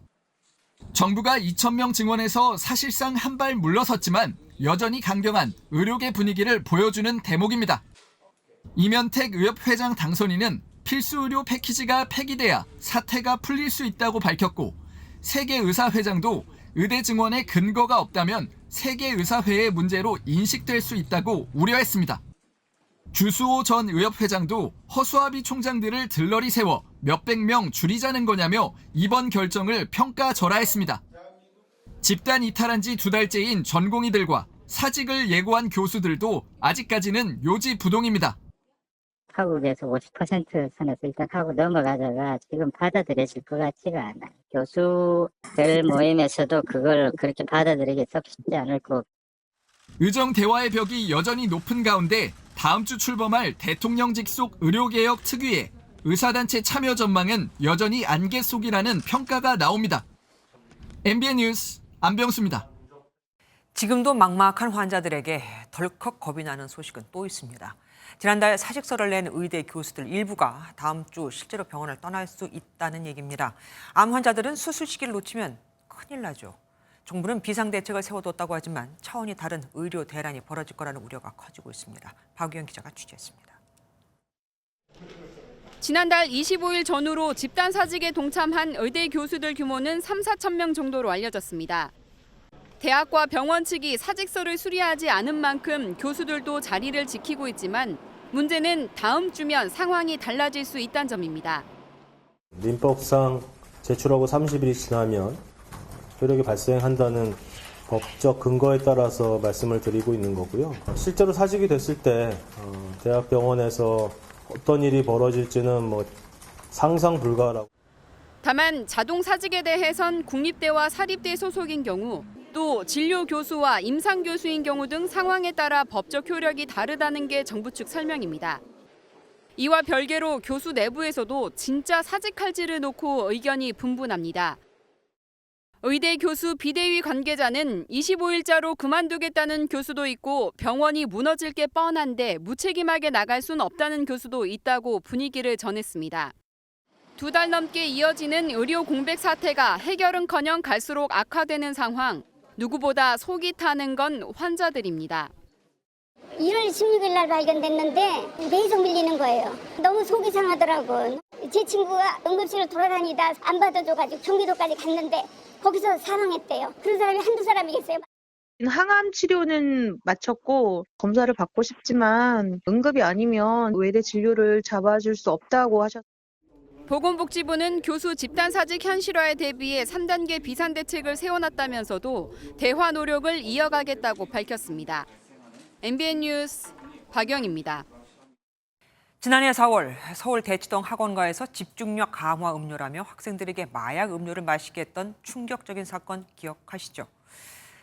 정부가 2,000명 증원에서 사실상 한 발 물러섰지만 여전히 강경한 의료계 분위기를 보여주는 대목입니다. 이면택 의협회장 당선인은 필수 의료 패키지가 폐기돼야 사태가 풀릴 수 있다고 밝혔고 세계의사회장도 의대 증원에 근거가 없다면 세계의사회의 문제로 인식될 수 있다고 우려했습니다. 주수호 전 의협회장도 허수아비 총장들을 들러리 세워 몇백 명 줄이자는 거냐며 이번 결정을 평가절하했습니다. 집단 이탈한 지 2달째인 전공의들과 사직을 예고한 교수들도 아직까지는 요지부동입니다. 타국에서 50% 선에서 일단 하고 넘어가다가 지금 받아들여질 것 같지가 않아요. 교수들 모임에서도 그걸 그렇게 받아들이기 쉽지 않을 거고. 의정 대화의 벽이 여전히 높은 가운데 다음 주 출범할 대통령 직속 의료개혁 특위에 의사단체 참여 전망은 여전히 안개 속이라는 평가가 나옵니다. MBN 뉴스 안병수입니다. 지금도 막막한 환자들에게 덜컥 겁이 나는 소식은 또 있습니다. 지난달 사직서를 낸 의대 교수들 일부가 다음 주 실제로 병원을 떠날 수 있다는 얘기입니다. 암 환자들은 수술 시기를 놓치면 큰일 나죠. 정부는 비상대책을 세워뒀다고 하지만 차원이 다른 의료 대란이 벌어질 거라는 우려가 커지고 있습니다. 박유현 기자가 취재했습니다. 지난달 25일 전후로 집단 사직에 동참한 의대 교수들 규모는 3,4천 명 정도로 알려졌습니다. 대학과 병원 측이 사직서를 수리하지 않은 만큼 교수들도 자리를 지키고 있지만 문제는 다음 주면 상황이 달라질 수 있다는 점입니다. 민법상 제출하고 30일이 지나면 효력이 발생한다는 법적 근거에 따라서 말씀을 드리고 있는 거고요. 실제로 사직이 됐을 때 대학 병원에서 어떤 일이 벌어질지는 상상 불가라고. 다만 자동 사직에 대해선 국립대와 사립대 소속인 경우 또 진료 교수와 임상 교수인 경우 등 상황에 따라 법적 효력이 다르다는 게 정부 측 설명입니다. 이와 별개로 교수 내부에서도 진짜 사직할지를 놓고 의견이 분분합니다. 의대 교수 비대위 관계자는 25일자로 그만두겠다는 교수도 있고 병원이 무너질 게 뻔한데 무책임하게 나갈 순 없다는 교수도 있다고 분위기를 전했습니다. 2달 넘게 이어지는 의료 공백 사태가 해결은커녕 갈수록 악화되는 상황. 누구보다 속이 타는 건 환자들입니다. 1월 16일 날 발견됐는데 계속 밀리는 거예요. 너무 속이 상하더라고. 제 친구가 응급실을 돌아다니다 안 받아줘가지고 경기도까지 갔는데 거기서 사망했대요. 그런 사람이 한두 사람이겠어요? 항암 치료는 마쳤고 검사를 받고 싶지만 응급이 아니면 외래 진료를 잡아줄 수 없다고 하셨어요. 보건복지부는 교수 집단 사직 현실화에 대비해 3단계 비상 대책을 세워놨다면서도 대화 노력을 이어가겠다고 밝혔습니다. MBN 뉴스 박영입니다. 지난해 4월 서울 대치동 학원가에서 집중력 강화 음료라며 학생들에게 마약 음료를 마시게 했던 충격적인 사건 기억하시죠?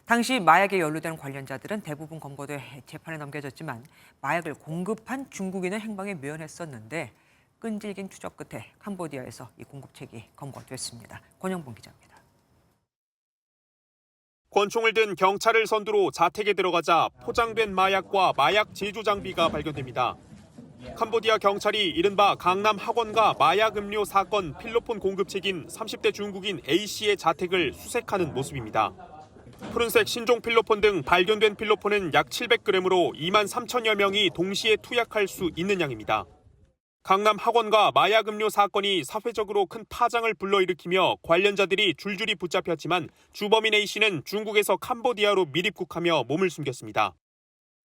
당시 마약에 연루된 관련자들은 대부분 검거돼 재판에 넘겨졌지만 마약을 공급한 중국인은 행방에 묘연했었는데 끈질긴 추적 끝에 캄보디아에서 이 공급책이 검거됐습니다. 권영봉 기자입니다. 권총을 든 경찰을 선두로 자택에 들어가자 포장된 마약과 마약 제조 장비가 발견됩니다. 캄보디아 경찰이 이른바 강남 학원가 마약 음료 사건 필로폰 공급책인 30대 중국인 A씨의 자택을 수색하는 모습입니다. 푸른색 신종 필로폰 등 발견된 필로폰은 약 700g으로 2만 3천여 명이 동시에 투약할 수 있는 양입니다. 강남 학원가 마약 음료 사건이 사회적으로 큰 파장을 불러일으키며 관련자들이 줄줄이 붙잡혔지만 주범인 A씨는 중국에서 캄보디아로 밀입국하며 몸을 숨겼습니다.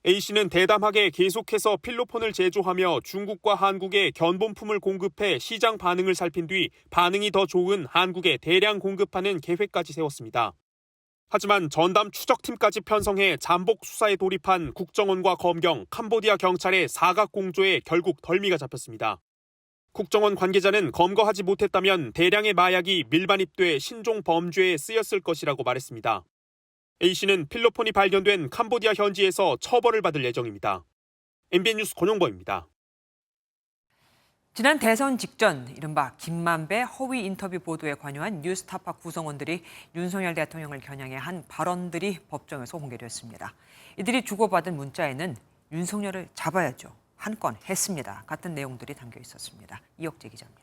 A씨는 대담하게 계속해서 필로폰을 제조하며 중국과 한국에 견본품을 공급해 시장 반응을 살핀 뒤 반응이 더 좋은 한국에 대량 공급하는 계획까지 세웠습니다. 하지만 전담 추적팀까지 편성해 잠복 수사에 돌입한 국정원과 검경, 캄보디아 경찰의 사각공조에 결국 덜미가 잡혔습니다. 국정원 관계자는 검거하지 못했다면 대량의 마약이 밀반입돼 신종 범죄에 쓰였을 것이라고 말했습니다. A씨는 필로폰이 발견된 캄보디아 현지에서 처벌을 받을 예정입니다. MBN 뉴스 권용범입니다. 지난 대선 직전 이른바 김만배 허위 인터뷰 보도에 관여한 뉴스타파 구성원들이 윤석열 대통령을 겨냥해 한 발언들이 법정에서 공개됐습니다. 이들이 주고받은 문자에는 윤석열을 잡아야죠. 한 건 했습니다. 같은 내용들이 담겨 있었습니다. 이혁재 기자입니다.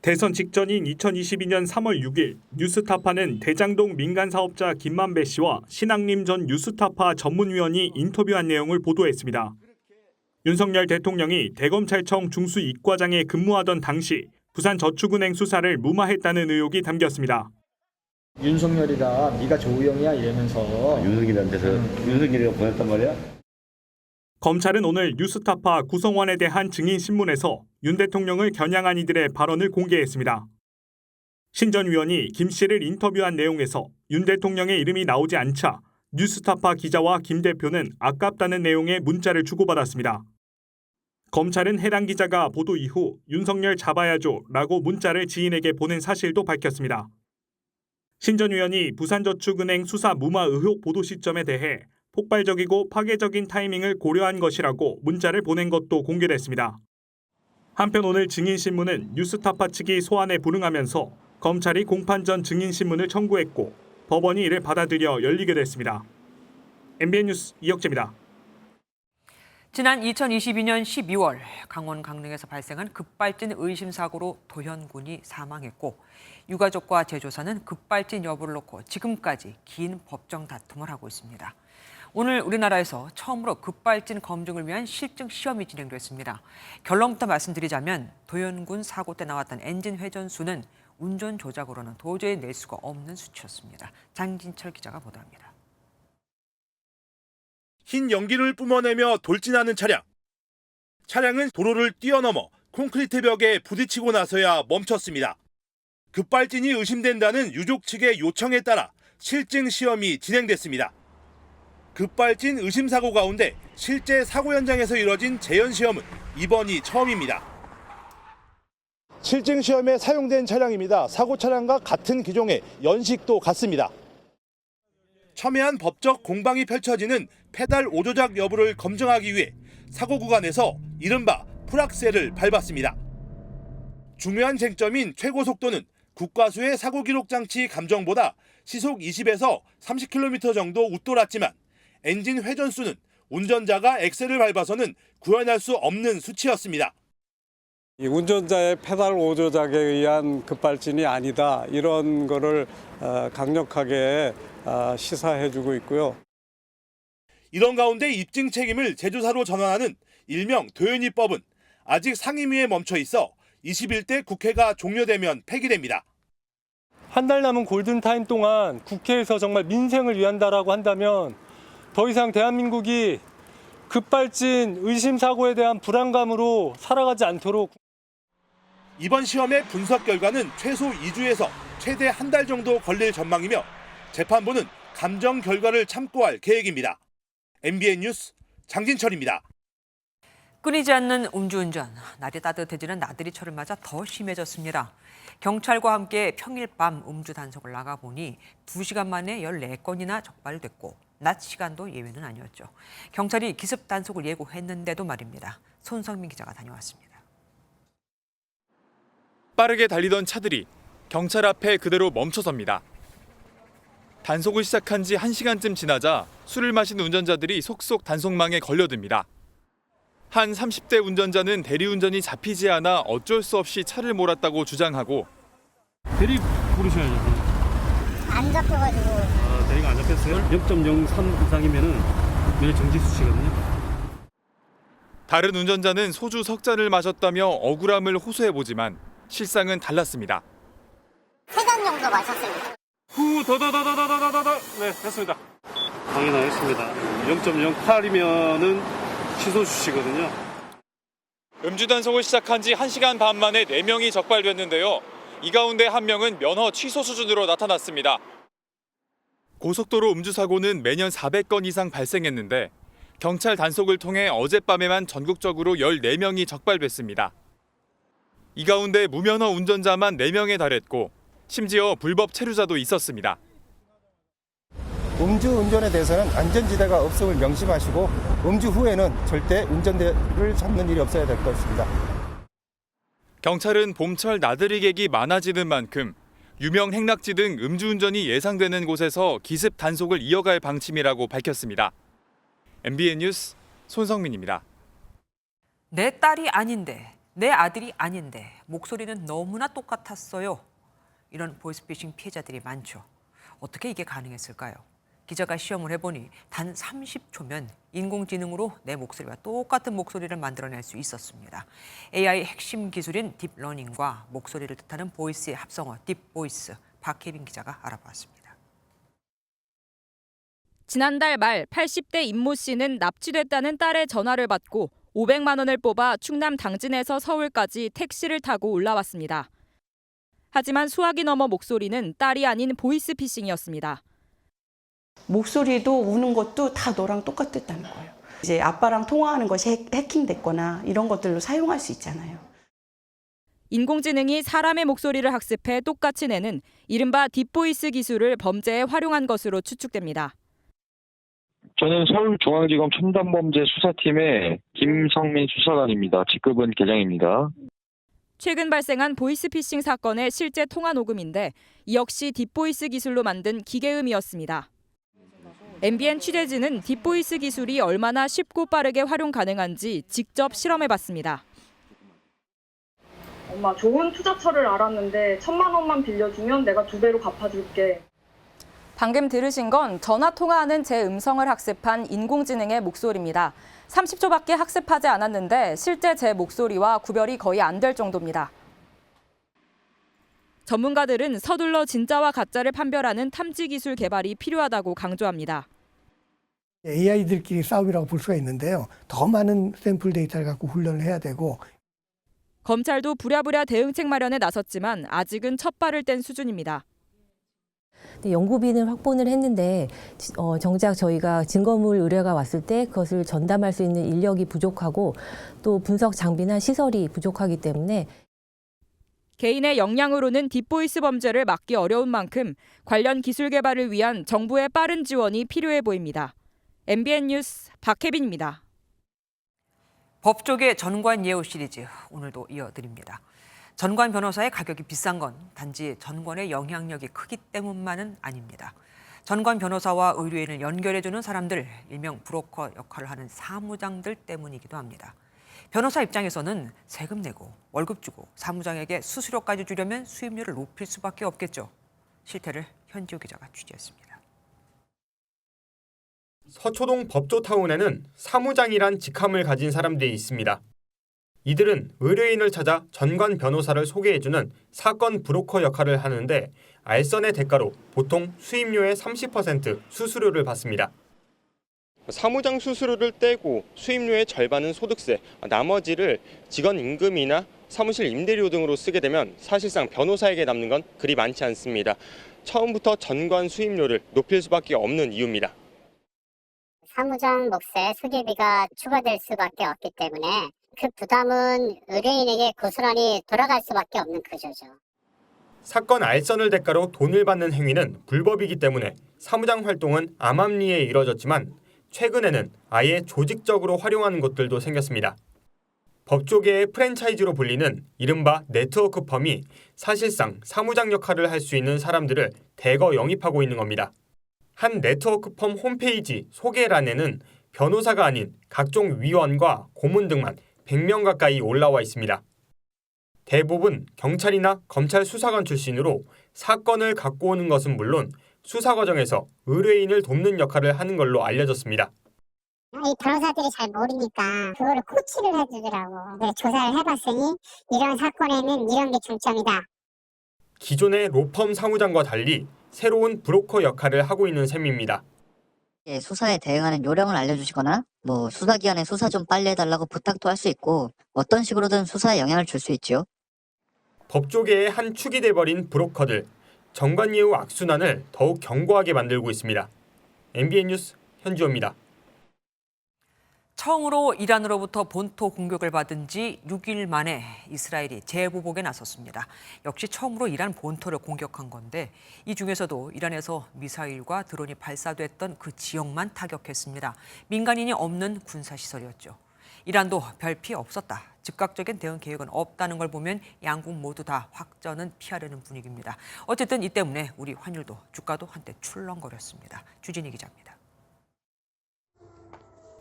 대선 직전인 2022년 3월 6일 뉴스타파는 대장동 민간사업자 김만배 씨와 신학림 전 뉴스타파 전문위원이 인터뷰한 내용을 보도했습니다. 윤석열 대통령이 대검찰청 중수이과장에 근무하던 당시 부산저축은행 수사를 무마했다는 의혹이 담겼습니다. 윤석열이가 네가 조우영이야 이러면서 윤석열한테서 윤석열이가 보냈단 말이야? 검찰은 오늘 뉴스타파 구성원에 대한 증인신문에서 윤 대통령을 겨냥한 이들의 발언을 공개했습니다. 신 전 위원이 김 씨를 인터뷰한 내용에서 윤 대통령의 이름이 나오지 않자 뉴스타파 기자와 김 대표는 아깝다는 내용의 문자를 주고받았습니다. 검찰은 해당 기자가 보도 이후 윤석열 잡아야죠 라고 문자를 지인에게 보낸 사실도 밝혔습니다. 신 전 위원이 부산저축은행 수사 무마 의혹 보도 시점에 대해 폭발적이고 파괴적인 타이밍을 고려한 것이라고 문자를 보낸 것도 공개됐습니다. 한편 오늘 증인신문은 뉴스타파 측이 소환에 불응하면서 검찰이 공판 전 증인신문을 청구했고 법원이 이를 받아들여 열리게 됐습니다. MBN 뉴스 이혁재입니다. 지난 2022년 12월 강원 강릉에서 발생한 급발진 의심 사고로 도현 군이 사망했고 유가족과 제조사는 급발진 여부를 놓고 지금까지 긴 법정 다툼을 하고 있습니다. 오늘 우리나라에서 처음으로 급발진 검증을 위한 실증 시험이 진행됐습니다. 결론부터 말씀드리자면 도현군 사고 때 나왔던 엔진 회전수는 운전 조작으로는 도저히 낼 수가 없는 수치였습니다. 장진철 기자가 보도합니다. 흰 연기를 뿜어내며 돌진하는 차량. 차량은 도로를 뛰어넘어 콘크리트 벽에 부딪히고 나서야 멈췄습니다. 급발진이 의심된다는 유족 측의 요청에 따라 실증 시험이 진행됐습니다. 급발진 의심 사고 가운데 실제 사고 현장에서 이뤄진 재현 시험은 이번이 처음입니다. 실증 시험에 사용된 차량입니다. 사고 차량과 같은 기종의 연식도 같습니다. 첨예한 법적 공방이 펼쳐지는 페달 오조작 여부를 검증하기 위해 사고 구간에서 이른바 풀악셀을 밟았습니다. 중요한 쟁점인 최고 속도는 국과수의 사고 기록 장치 감정보다 시속 20에서 30km 정도 웃돌았지만 엔진 회전수는 운전자가 엑셀을 밟아서는 구현할 수 없는 수치였습니다. 이 운전자의 페달 오조작에 의한 급발진이 아니다. 이런 거를 강력하게 시사해주고 있고요. 이런 가운데 입증 책임을 제조사로 전환하는 일명 도현이법은 아직 상임위에 멈춰 있어 21대 국회가 종료되면 폐기됩니다. 한 달 남은 골든타임 동안 국회에서 정말 민생을 위한다라고 한다면 더 이상 대한민국이 급발진 의심 사고에 대한 불안감으로 살아가지 않도록. 이번 시험의 분석 결과는 최소 2주에서 최대 한 달 정도 걸릴 전망이며 재판부는 감정 결과를 참고할 계획입니다. MBN 뉴스 장진철입니다. 끊이지 않는 음주운전. 날이 따뜻해지는 나들이철을 맞아 더 심해졌습니다. 경찰과 함께 평일 밤 음주 단속을 나가보니 2시간 만에 14건이나 적발됐고 낮 시간도 예외는 아니었죠. 경찰이 기습 단속을 예고했는데도 말입니다. 손성민 기자가 다녀왔습니다. 빠르게 달리던 차들이 경찰 앞에 그대로 멈춰섭니다. 단속을 시작한 지 1시간쯤 지나자 술을 마신 운전자들이 속속 단속망에 걸려듭니다. 한 30대 운전자는 대리운전이 잡히지 않아 어쩔 수 없이 차를 몰았다고 주장하고 대리 부르셔야죠. 안 잡혀가지고. 대리가 안 잡혔어요? 0.03 이상이면은 면허 정지 수치거든요. 다른 운전자는 소주 석 잔을 마셨다며 억울함을 호소해보지만 실상은 달랐습니다. 3잔 정도 마셨어요. 네, 됐습니다. 확인하겠습니다. 0.08이면은 취소 수치거든요. 음주 단속을 시작한 지 1시간 반 만에 4명이 적발됐는데요. 이 가운데 1명은 면허 취소 수준으로 나타났습니다. 고속도로 음주 사고는 매년 400건 이상 발생했는데 경찰 단속을 통해 어젯밤에만 전국적으로 14명이 적발됐습니다. 이 가운데 무면허 운전자만 4명에 달했고 심지어 불법 체류자도 있었습니다. 음주 운전에 대해서는 안전지대가 없음을 명심하시고 음주 후에는 절대 운전대를 잡는 일이 없어야 될 것입니다. 경찰은 봄철 나들이객이 많아지는 만큼 유명 행락지 등 음주운전이 예상되는 곳에서 기습 단속을 이어갈 방침이라고 밝혔습니다. MBN 뉴스 손성민입니다. 내 딸이 아닌데, 내 아들이 아닌데 목소리는 너무나 똑같았어요. 이런 보이스피싱 피해자들이 많죠. 어떻게 이게 가능했을까요? 기자가 시험을 해보니 단 30초면 인공지능으로 내 목소리와 똑같은 목소리를 만들어낼 수 있었습니다. AI 핵심 기술인 딥러닝과 목소리를 뜻하는 보이스의 합성어 딥보이스, 박혜빈 기자가 알아봤습니다. 지난달 말 80대 임모 씨는 납치됐다는 딸의 전화를 받고 500만 원을 뽑아 충남 당진에서 서울까지 택시를 타고 올라왔습니다. 하지만 수화기 너머 목소리는 딸이 아닌 보이스피싱이었습니다. 목소리도 우는 것도 다 너랑 똑같았다는 거예요. 이제 아빠랑 통화하는 것이 해킹됐거나 이런 것들로 사용할 수 있잖아요. 인공지능이 사람의 목소리를 학습해 똑같이 내는 이른바 딥보이스 기술을 범죄에 활용한 것으로 추측됩니다. 저는 서울중앙지검 첨단범죄수사팀의 김성민 수사관입니다. 직급은 계장입니다. 최근 발생한 보이스피싱 사건의 실제 통화 녹음인데 이 역시 딥보이스 기술로 만든 기계음이었습니다. MBN 취재진은 딥보이스 기술이 얼마나 쉽고 빠르게 활용 가능한지 직접 실험해봤습니다. 엄마, 좋은 투자처를 알았는데 1,000만 원만 빌려주면 내가 2배로 갚아줄게. 방금 들으신 건 전화 통화하는 제 음성을 학습한 인공지능의 목소리입니다. 30초밖에 학습하지 않았는데 실제 제 목소리와 구별이 거의 안 될 정도입니다. 전문가들은 서둘러 진짜와 가짜를 판별하는 탐지 기술 개발이 필요하다고 강조합니다. AI들끼리 싸움이라고 볼 수가 있는데요. 더 많은 샘플 데이터를 갖고 훈련을 해야 되고. 검찰도 부랴부랴 대응책 마련에 나섰지만 아직은 첫 발을 뗀 수준입니다. 연구비는 확보를 했는데 정작 저희가 증거물 의뢰가 왔을 때 그것을 전담할 수 있는 인력이 부족하고 또 분석 장비나 시설이 부족하기 때문에 개인의 역량으로는 딥보이스 범죄를 막기 어려운 만큼 관련 기술 개발을 위한 정부의 빠른 지원이 필요해 보입니다. MBN 뉴스 박혜빈입니다. 법조계 전관 예우 시리즈 오늘도 이어드립니다. 전관 변호사의 가격이 비싼 건 단지 전관의 영향력이 크기 때문만은 아닙니다. 전관 변호사와 의뢰인을 연결해주는 사람들, 일명 브로커 역할을 하는 사무장들 때문이기도 합니다. 변호사 입장에서는 세금 내고 월급 주고 사무장에게 수수료까지 주려면 수임료를 높일 수밖에 없겠죠. 실태를 현지호 기자가 취재했습니다. 서초동 법조타운에는 사무장이란 직함을 가진 사람들이 있습니다. 이들은 의뢰인을 찾아 전관 변호사를 소개해주는 사건 브로커 역할을 하는데 알선의 대가로 보통 수임료의 30% 수수료를 받습니다. 사무장 수수료를 떼고 수임료의 절반은 소득세, 나머지를 직원 임금이나 사무실 임대료 등으로 쓰게 되면 사실상 변호사에게 남는 건 그리 많지 않습니다. 처음부터 전관 수임료를 높일 수밖에 없는 이유입니다. 사무장 몫에 수리비가 추가될 수밖에 없기 때문에 그 부담은 의뢰인에게 고스란히 돌아갈 수밖에 없는 구조죠. 사건 알선을 대가로 돈을 받는 행위는 불법이기 때문에 사무장 활동은 암암리에 이뤄졌지만 최근에는 아예 조직적으로 활용하는 곳들도 생겼습니다. 법조계의 프랜차이즈로 불리는 이른바 네트워크 펌이 사실상 사무장 역할을 할 수 있는 사람들을 대거 영입하고 있는 겁니다. 한 네트워크 펌 홈페이지 소개란에는 변호사가 아닌 각종 위원과 고문 등만 100명 가까이 올라와 있습니다. 대부분 경찰이나 검찰 수사관 출신으로 사건을 갖고 오는 것은 물론 수사 과정에서 의뢰인을 돕는 역할을 하는 걸로 알려졌습니다. 이 변호사들이 잘 모르니까 그거를 코치를 해주더라고. 그래서 조사를 해봤으니 이런 사건에는 이런 게 중점이다. 기존의 로펌 사무장과 달리 새로운 브로커 역할을 하고 있는 셈입니다. 수사에 대응하는 요령을 알려주시거나 수사기관에 수사 좀 빨리 해달라고 부탁도 할 수 있고 어떤 식으로든 수사에 영향을 줄 수 있죠. 법조계의 한 축이 돼버린 브로커들, 정관예우 악순환을 더욱 견고하게 만들고 있습니다. MBN 뉴스 현주호입니다. 처음으로 이란으로부터 본토 공격을 받은 지 6일 만에 이스라엘이 재보복에 나섰습니다. 역시 처음으로 이란 본토를 공격한 건데 이 중에서도 이란에서 미사일과 드론이 발사됐던 그 지역만 타격했습니다. 민간인이 없는 군사시설이었죠. 이란도 별 피해 없었다. 즉각적인 대응 계획은 없다는 걸 보면 양국 모두 다 확전은 피하려는 분위기입니다. 어쨌든 이 때문에 우리 환율도 주가도 한때 출렁거렸습니다. 주진희 기자입니다.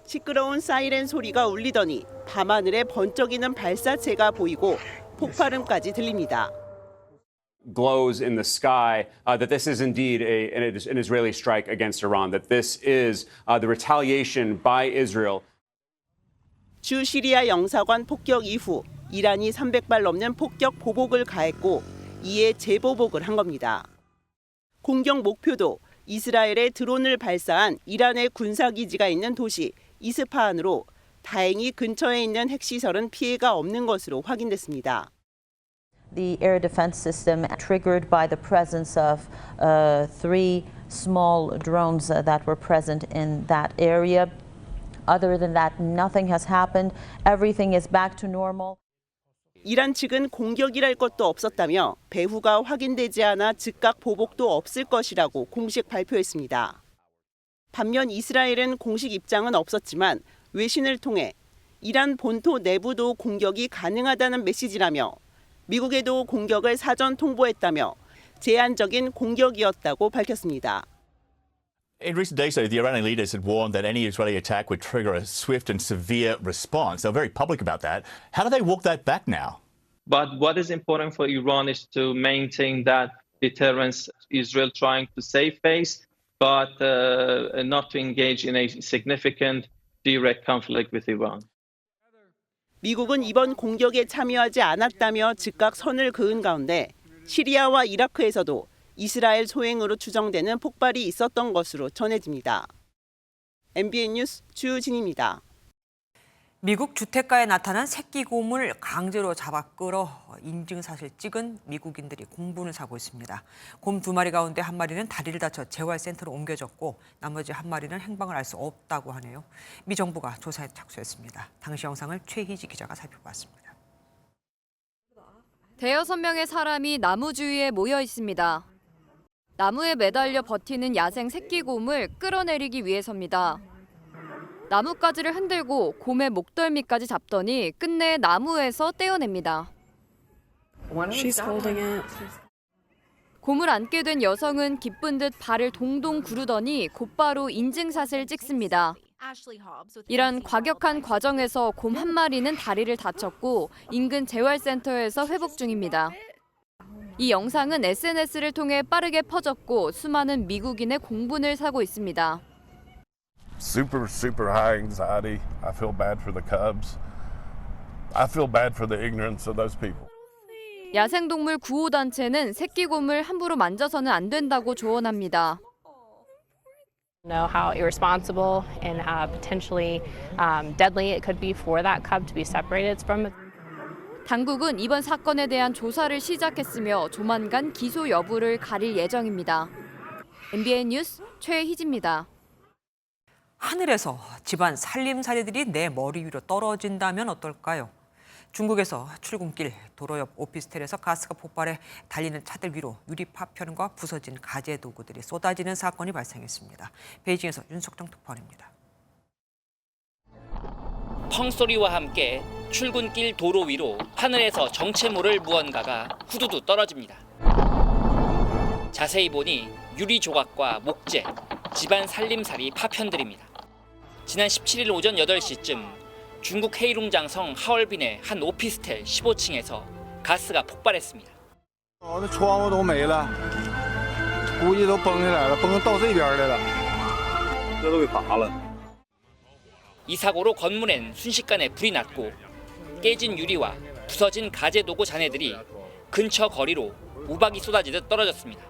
시끄러운 사이렌 소리가 울리더니 밤하늘에 번쩍이는 발사체가 보이고 폭발음까지 들립니다. Glows in the sky that this is indeed an Israeli strike against Iran, that this is the retaliation by Israel. 주 시리아 영사관 폭격 이후 이란이 300발 넘는 폭격 보복을 가했고 이에 재보복을 한 겁니다. 공격 목표도 이스라엘에 드론을 발사한 이란의 군사기지가 있는 도시 이스파한으로 다행히 근처에 있는 핵시설은 피해가 없는 것으로 확인됐습니다. The air defense system triggered by the presence of 3 small drones that were present in that area. Other than that, nothing has happened. Everything is back to normal. 이란 측은 공격이랄 것도 없었다며 배후가 확인되지 않아 즉각 보복도 없을 것이라고 공식 발표했습니다. 반면 이스라엘은 공식 입장은 없었지만 외신을 통해 이란 본토 내부도 공격이 가능하다는 메시지라며 미국에도 공격을 사전 통보했다며 제한적인 공격이었다고 밝혔습니다. In recent days, though, the Iranian leaders had warned that any Israeli attack would trigger a swift and severe response. They were very public about that. How do they walk that back now? But what is important for Iran is to maintain that deterrence, Israel trying to save face, but not to engage in a significant direct conflict with Iran. 미국은 이번 공격에 참여하지 않았다며 즉각 선을 그은 가운데 시리아와 이라크에서도 이스라엘 소행으로 추정되는 폭발이 있었던 것으로 전해집니다. MBN 뉴스 주진입니다. 미국 주택가에 나타난 새끼 곰을 강제로 잡아 끌어 인증샷을 찍은 미국인들이 공분을 사고 있습니다. 곰 2마리 가운데 1마리는 다리를 다쳐 재활센터로 옮겨졌고 나머지 1마리는 행방을 알 수 없다고 하네요. 미 정부가 조사에 착수했습니다. 당시 영상을 최희지 기자가 살펴봤습니다. 대여섯 명의 사람이 나무 주위에 모여 있습니다. 나무에 매달려 버티는 야생 새끼곰을 끌어내리기 위해서입니다. 나뭇가지를 흔들고 곰의 목덜미까지 잡더니 끝내 나무에서 떼어냅니다. 곰을 안게 된 여성은 기쁜 듯 발을 동동 구르더니 곧바로 인증샷을 찍습니다. 이런 과격한 과정에서 곰 1마리는 다리를 다쳤고 인근 재활센터에서 회복 중입니다. 이 영상은 SNS를 통해 빠르게 퍼졌고 수많은 미국인의 공분을 사고 있습니다. Super high anxiety. I feel bad for the cubs. I feel bad for the ignorance of those people. 야생동물 구호단체는 새끼 곰을 함부로 만져서는 안 된다고 조언합니다. Know how irresponsible and potentially deadly it could be for that cub to be separated from. 당국은 이번 사건에 대한 조사를 시작했으며 조만간 기소 여부를 가릴 예정입니다. MBN 뉴스 최희지입니다. 하늘에서 집안 살림살이들이 내 머리 위로 떨어진다면 어떨까요? 중국에서 출근길 도로 옆 오피스텔에서 가스가 폭발해 달리는 차들 위로 유리 파편과 부서진 가재 도구들이 쏟아지는 사건이 발생했습니다. 베이징에서 윤석정 특파원입니다. 펑소리와 함께 출근길 도로 위로 하늘에서 정체모를 무언가가 후두두 떨어집니다. 자세히 보니 유리 조각과 목재, 집안 살림살이 파편들입니다. 지난 17일 오전 8시쯤 중국 헤이룽장성 하얼빈의 한 오피스텔 15층에서 가스가 폭발했습니다. 이 사고로 건물엔 순식간에 불이 났고 깨진 유리와 부서진 가재 도구 잔해들이 근처 거리로 우박이 쏟아지듯 떨어졌습니다.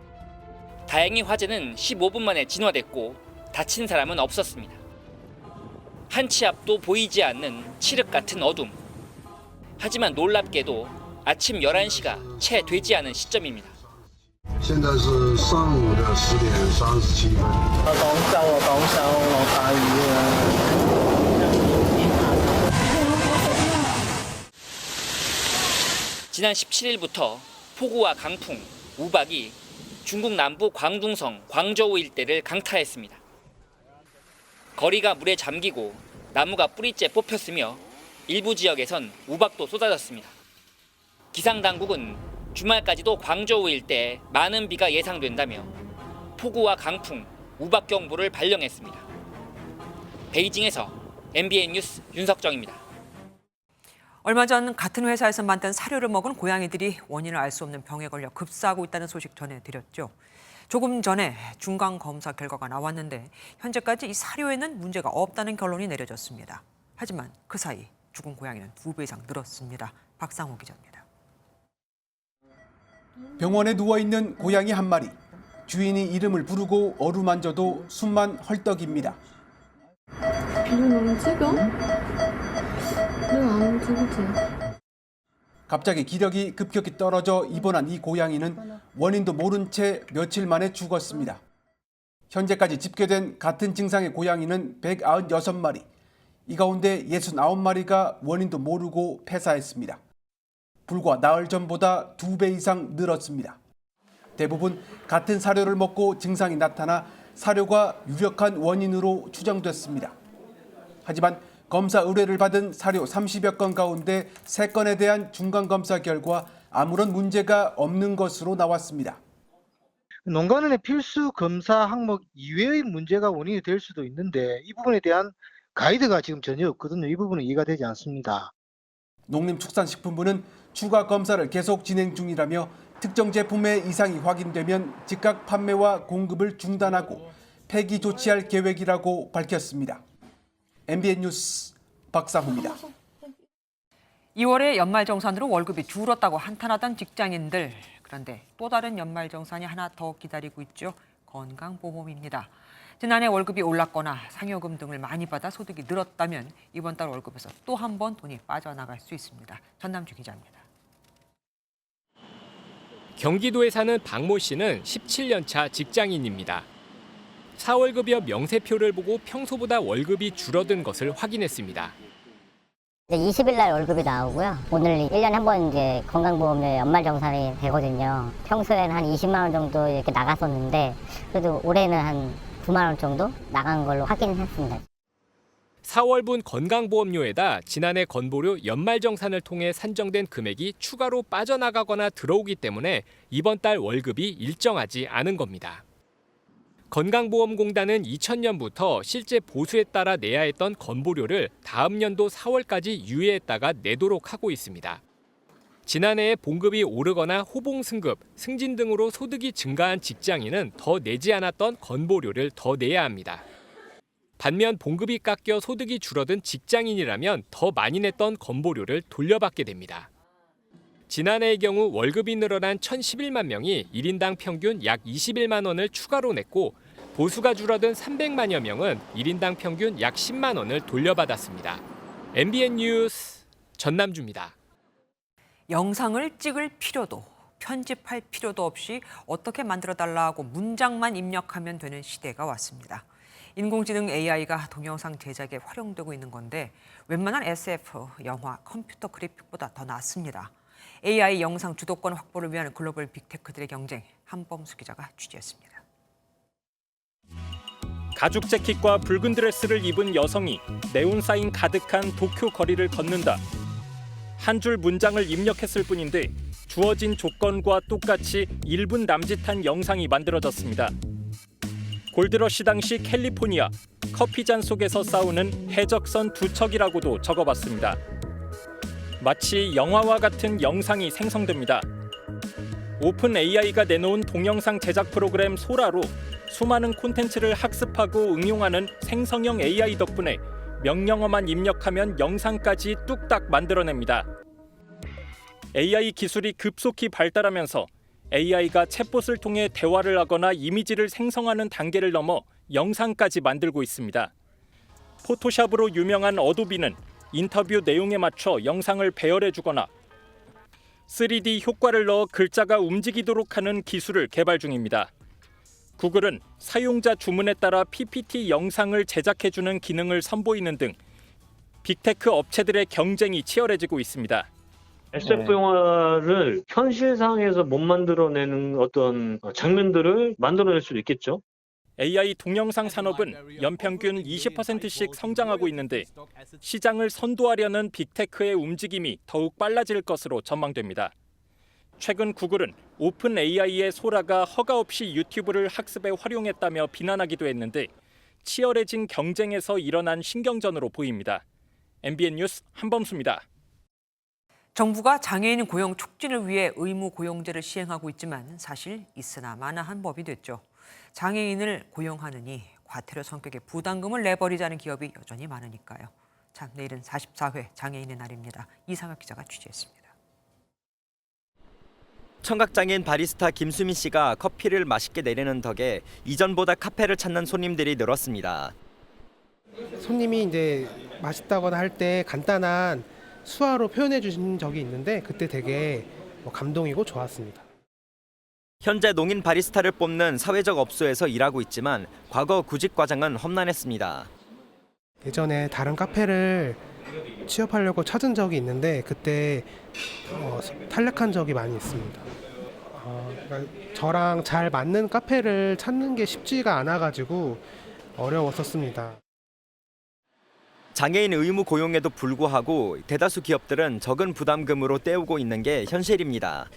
다행히 화재는 15분 만에 진화됐고 다친 사람은 없었습니다. 한치 앞도 보이지 않는 칠흑 같은 어둠. 하지만 놀랍게도 아침 11시가 채 되지 않은 시점입니다. 지난 17일부터 폭우와 강풍, 우박이 중국 남부 광둥성, 광저우 일대를 강타했습니다. 거리가 물에 잠기고 나무가 뿌리째 뽑혔으며 일부 지역에선 우박도 쏟아졌습니다. 기상당국은 주말까지도 광저우 일대에 많은 비가 예상된다며 폭우와 강풍, 우박 경보를 발령했습니다. 베이징에서 MBN 뉴스 윤석정입니다. 얼마 전 같은 회사에서 만든 사료를 먹은 고양이들이 원인을 알 수 없는 병에 걸려 급사하고 있다는 소식 전해드렸죠. 조금 전에 중간 검사 결과가 나왔는데 현재까지 이 사료에는 문제가 없다는 결론이 내려졌습니다. 하지만 그 사이 죽은 고양이는 2배 이상 늘었습니다. 박상호 기자입니다. 병원에 누워있는 고양이 한 마리. 주인이 이름을 부르고 어루만져도 숨만 헐떡입니다. 눈 움직여? 눈 안 움직이지? 갑자기 기력이 급격히 떨어져 입원한 이 고양이는 원인도 모른 채 며칠 만에 죽었습니다. 현재까지 집계된 같은 증상의 고양이는 196마리. 이 가운데 69마리가 원인도 모르고 폐사했습니다. 불과 나흘 전보다 2배 이상 늘었습니다. 대부분 같은 사료를 먹고 증상이 나타나 사료가 유력한 원인으로 추정됐습니다. 하지만 검사 의뢰를 받은 사료 30여 건 가운데 3건에 대한 중간검사 결과 아무런 문제가 없는 것으로 나왔습니다. 농가는의 필수 검사 항목 이외의 문제가 원인이 될 수도 있는데 이 부분에 대한 가이드가 지금 전혀 없거든요. 이 부분은 이해가 되지 않습니다. 농림축산식품부는 추가 검사를 계속 진행 중이라며 특정 제품에 이상이 확인되면 즉각 판매와 공급을 중단하고 폐기 조치할 계획이라고 밝혔습니다. MBN 뉴스 박상호입니다. 2월에 연말정산으로 월급이 줄었다고 한탄하던 직장인들. 그런데 또 다른 연말정산이 하나 더 기다리고 있죠. 건강보험입니다. 지난해 월급이 올랐거나 상여금 등을 많이 받아 소득이 늘었다면 이번 달 월급에서 또 한 번 돈이 빠져나갈 수 있습니다. 전남주 기자입니다. 경기도에 사는 박모 씨는 17년 차 직장인입니다. 4월급여 명세표를 보고 평소보다 월급이 줄어든 것을 확인했습니다. 20일 날 월급이 나오고요. 오늘 1년에 한 번 이제 건강보험료 연말정산이 되거든요. 평소에는 한 20만 원 정도 이렇게 나갔었는데 그래도 올해는 한 9만 원 정도 나간 걸로 확인했습니다. 4월분 건강보험료에다 지난해 건보료 연말정산을 통해 산정된 금액이 추가로 빠져나가거나 들어오기 때문에 이번 달 월급이 일정하지 않은 겁니다. 건강보험공단은 2000년부터 실제 보수에 따라 내야 했던 건보료를 다음 연도 4월까지 유예했다가 내도록 하고 있습니다. 지난해에 봉급이 오르거나 호봉 승급, 승진 등으로 소득이 증가한 직장인은 더 내지 않았던 건보료를 더 내야 합니다. 반면 봉급이 깎여 소득이 줄어든 직장인이라면 더 많이 냈던 건보료를 돌려받게 됩니다. 지난해의 경우 월급이 늘어난 1,011만 명이 1인당 평균 약 21만 원을 추가로 냈고 보수가 줄어든 300만여 명은 1인당 평균 약 10만 원을 돌려받았습니다. MBN 뉴스 전남주입니다. 영상을 찍을 필요도, 편집할 필요도 없이 어떻게 만들어달라고 문장만 입력하면 되는 시대가 왔습니다. 인공지능 AI가 동영상 제작에 활용되고 있는 건데 웬만한 SF, 영화, 컴퓨터 그래픽보다 더 낫습니다. AI 영상 주도권 확보를 위한 글로벌 빅테크들의 경쟁, 한범수 기자가 취재했습니다. 가죽 재킷과 붉은 드레스를 입은 여성이 네온사인 가득한 도쿄 거리를 걷는다. 한 줄 문장을 입력했을 뿐인데 주어진 조건과 똑같이 1분 남짓한 영상이 만들어졌습니다. 골드러시 당시 캘리포니아, 커피잔 속에서 싸우는 해적선 두 척이라고도 적어봤습니다. 마치 영화와 같은 영상이 생성됩니다. 오픈 AI가 내놓은 동영상 제작 프로그램 소라로 수많은 콘텐츠를 학습하고 응용하는 생성형 AI 덕분에 명령어만 입력하면 영상까지 뚝딱 만들어냅니다. AI 기술이 급속히 발달하면서 AI가 챗봇을 통해 대화를 하거나 이미지를 생성하는 단계를 넘어 영상까지 만들고 있습니다. 포토샵으로 유명한 어도비는 인터뷰 내용에 맞춰 영상을 배열해주거나 3D 효과를 넣어 글자가 움직이도록 하는 기술을 개발 중입니다. 구글은 사용자 주문에 따라 PPT 영상을 제작해주는 기능을 선보이는 등 빅테크 업체들의 경쟁이 치열해지고 있습니다. SF 영화를 현실상에서 못 만들어내는 어떤 장면들을 만들어낼 수도 있겠죠. AI 동영상 산업은 연평균 20%씩 성장하고 있는데 시장을 선도하려는 빅테크의 움직임이 더욱 빨라질 것으로 전망됩니다. 최근 구글은 오픈 AI의 소라가 허가 없이 유튜브를 학습에 활용했다며 비난하기도 했는데 치열해진 경쟁에서 일어난 신경전으로 보입니다. MBN 뉴스 한범수입니다. 정부가 장애인 고용 촉진을 위해 의무 고용제를 시행하고 있지만 사실 있으나 마나한 법이 됐죠. 장애인을 고용하느니 과태료 성격의 부담금을 내버리자는 기업이 여전히 많으니까요. 참, 내일은 44회 장애인의 날입니다. 이상혁 기자가 취재했습니다. 청각장애인 바리스타 김수민 씨가 커피를 맛있게 내리는 덕에 이전보다 카페를 찾는 손님들이 늘었습니다. 손님이 이제 맛있다거나 할 때 간단한 수화로 표현해 주신 적이 있는데 그때 되게 감동이고 좋았습니다. 현재 농인 바리스타를 뽑는 사회적 업소에서 일하고 있지만 과거 구직 과정은 험난했습니다. 예전에 다른 카페를 취업하려고 찾은 적이 있는데 그때 탈락한 적이 많이 있습니다. 그러니까 저랑 잘 맞는 카페를 찾는 게 쉽지가 않아가지고 어려웠었습니다. 장애인 의무 고용에도 불구하고 대다수 기업들은 적은 부담금으로 때우고 있는 게 현실입니다.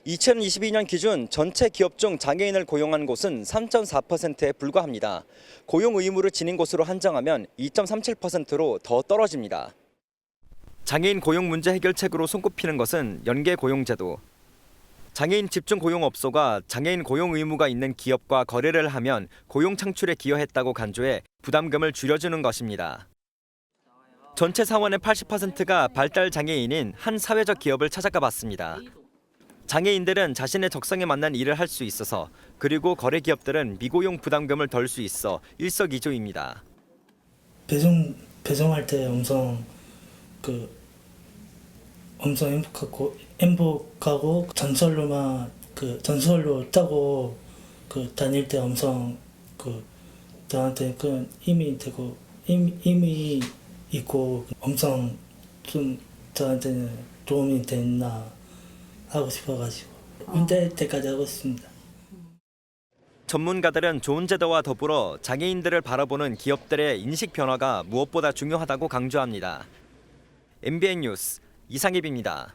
2022년 기준 전체 기업 중 장애인을 고용한 곳은 3.4%에 불과합니다. 고용 의무를 지닌 곳으로 한정하면 2.37%로 더 떨어집니다. 장애인 고용 문제 해결책으로 손꼽히는 것은 연계 고용제도. 장애인 집중 고용업소가 장애인 고용 의무가 있는 기업과 거래를 하면 고용 창출에 기여했다고 간주해 부담금을 줄여주는 것입니다. 전체 사원의 80%가 발달 장애인인 한 사회적 기업을 찾아가 봤습니다. 장애인들은 자신의 적성에 맞는 일을 할 수 있어서, 그리고 거래 기업들은 미고용 부담금을 덜 수 있어 일석이조입니다. 배송할 때 엄청 행복하고 전설로 타고 다닐 때 엄청 나한테 힘이 되고 힘이 있고 엄청 좀 저한테는 도움이 됐나 하고 싶어가지고 은퇴할 때까지 하고 있습니다. 전문가들은 좋은 제도와 더불어 장애인들을 바라보는 기업들의 인식 변화가 무엇보다 중요하다고 강조합니다. MBN 뉴스 이상입입니다.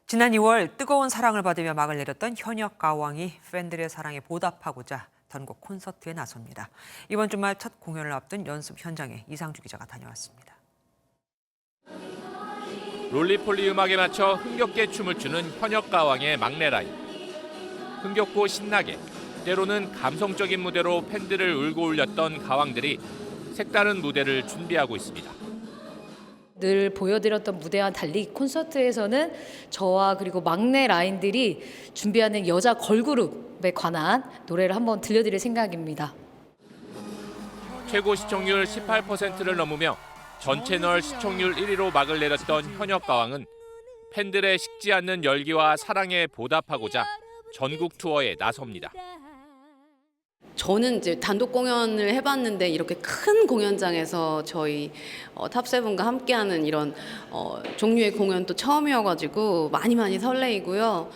지난 2월 뜨거운 사랑을 받으며 막을 내렸던 현역 가왕이 팬들의 사랑에 보답하고자 전국 콘서트에 나섭니다. 이번 주말 첫 공연을 앞둔 연습 현장에 이상주 기자가 다녀왔습니다. 롤리폴리 음악에 맞춰 흥겹게 춤을 추는 현역 가왕의 막내 라인. 흥겹고 신나게 때로는 감성적인 무대로 팬들을 울고 울렸던 가왕들이 색다른 무대를 준비하고 있습니다. 늘 보여드렸던 무대와 달리 콘서트에서는 저와 그리고 막내 라인들이 준비하는 여자 걸그룹에 관한 노래를 한번 들려드릴 생각입니다. 최고 시청률 18%를 넘으며 전 채널 시청률 1위로 막을 내렸던 현역가왕은 팬들의 식지 않는 열기와 사랑에 보답하고자 전국 투어에 나섭니다. 저는 이제 단독 공연을 해봤는데 이렇게 큰 공연장에서 저희 탑세븐과 함께하는 이런 종류의 공연도 처음이어가지고 많이 설레이고요.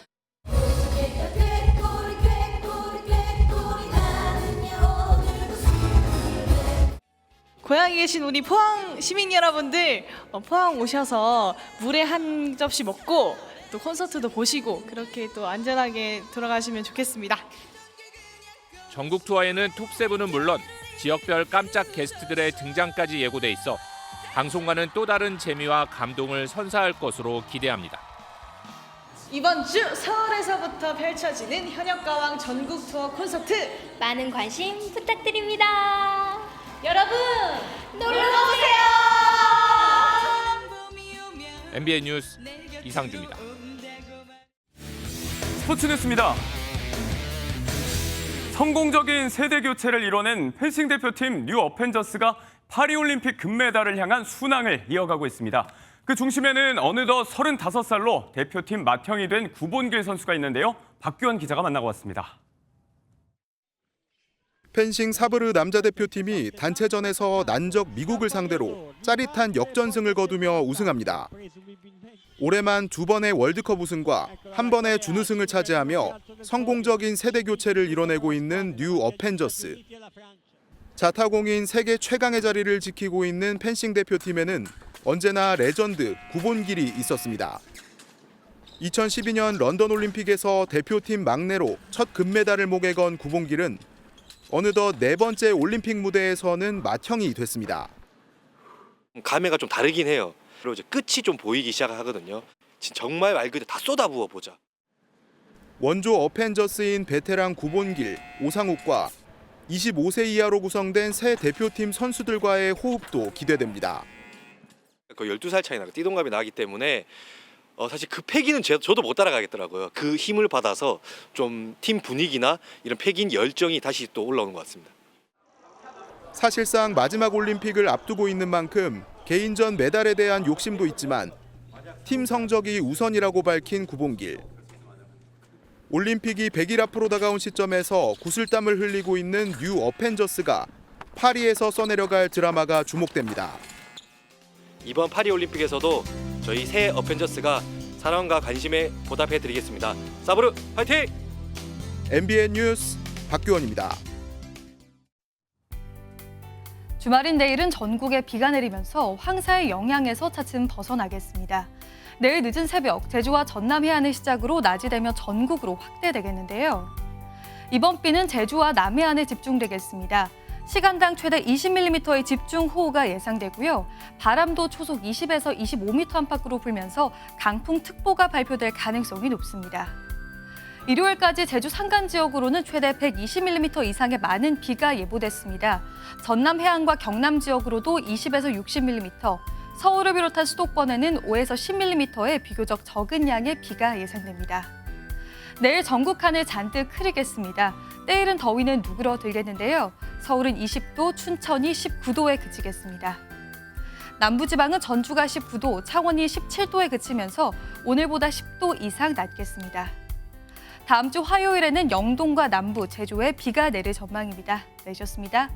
고향에 계신 우리 포항 시민 여러분들 포항 오셔서 물회 한 접시 먹고 또 콘서트도 보시고 그렇게 또 안전하게 돌아가시면 좋겠습니다. 전국 투어에는 톱세븐은 물론 지역별 깜짝 게스트들의 등장까지 예고돼 있어 방송과는 또 다른 재미와 감동을 선사할 것으로 기대합니다. 이번 주 서울에서부터 펼쳐지는 현역가왕 전국 투어 콘서트 많은 관심 부탁드립니다. 여러분 놀러오세요. MBN 뉴스 이상주입니다. 스포츠 뉴스입니다. 성공적인 세대 교체를 이뤄낸 펜싱 대표팀 뉴 어펜저스가 파리올림픽 금메달을 향한 순항을 이어가고 있습니다. 그 중심에는 어느덧 35살로 대표팀 맏형이 된 구본길 선수가 있는데요. 박규원 기자가 만나고 왔습니다. 펜싱 사브르 남자 대표팀이 단체전에서 난적 미국을 상대로 짜릿한 역전승을 거두며 우승합니다. 올해만 2번의 월드컵 우승과 1번의 준우승을 차지하며 성공적인 세대 교체를 이뤄내고 있는 뉴 어펜저스. 자타공인 세계 최강의 자리를 지키고 있는 펜싱 대표팀에는 언제나 레전드 구본길이 있었습니다. 2012년 런던 올림픽에서 대표팀 막내로 첫 금메달을 목에 건 구본길은 어느덧 4번째 올림픽 무대에서는 맏형이 됐습니다. 감회가 좀 다르긴 해요. 그리고 이제 끝이 좀 보이기 시작하거든요. 정말 말 그대로 다 쏟아부어 보자. 원조 어펜저스인 베테랑 구본길, 오상욱과 25세 이하로 구성된 새 대표팀 선수들과의 호흡도 기대됩니다. 그 12살 차이 나고 띠동갑이 나기 때문에 사실 그 패기는 저도 못 따라가겠더라고요. 그 힘을 받아서 좀 팀 분위기나 이런 패기인 열정이 다시 또 올라오는 것 같습니다. 사실상 마지막 올림픽을 앞두고 있는 만큼 개인전 메달에 대한 욕심도 있지만 팀 성적이 우선이라고 밝힌 구본길. 올림픽이 100일 앞으로 다가온 시점에서 구슬땀을 흘리고 있는 뉴 어펜저스가 파리에서 써내려갈 드라마가 주목됩니다. 이번 파리올림픽에서도 저희 새 어펜저스가 사랑과 관심에 보답해드리겠습니다. 사브르 화이팅! MBN 뉴스 박규원입니다. 주말인 내일은 전국에 비가 내리면서 황사의 영향에서 차츰 벗어나겠습니다. 내일 늦은 새벽 제주와 전남 해안을 시작으로 낮이 되면 전국으로 확대되겠는데요. 이번 비는 제주와 남해안에 집중되겠습니다. 시간당 최대 20mm의 집중호우가 예상되고요. 바람도 초속 20에서 25m 안팎으로 불면서 강풍특보가 발표될 가능성이 높습니다. 일요일까지 제주 산간 지역으로는 최대 120mm 이상의 많은 비가 예보됐습니다. 전남 해안과 경남 지역으로도 20에서 60mm, 서울을 비롯한 수도권에는 5에서 10mm의 비교적 적은 양의 비가 예상됩니다. 내일 전국 하늘 잔뜩 흐리겠습니다. 때이른 더위는 누그러들겠는데요. 서울은 20도, 춘천이 19도에 그치겠습니다. 남부지방은 전주가 19도, 창원이 17도에 그치면서 오늘보다 10도 이상 낮겠습니다. 다음 주 화요일에는 영동과 남부, 제주에 비가 내릴 전망입니다. 내셨습니다.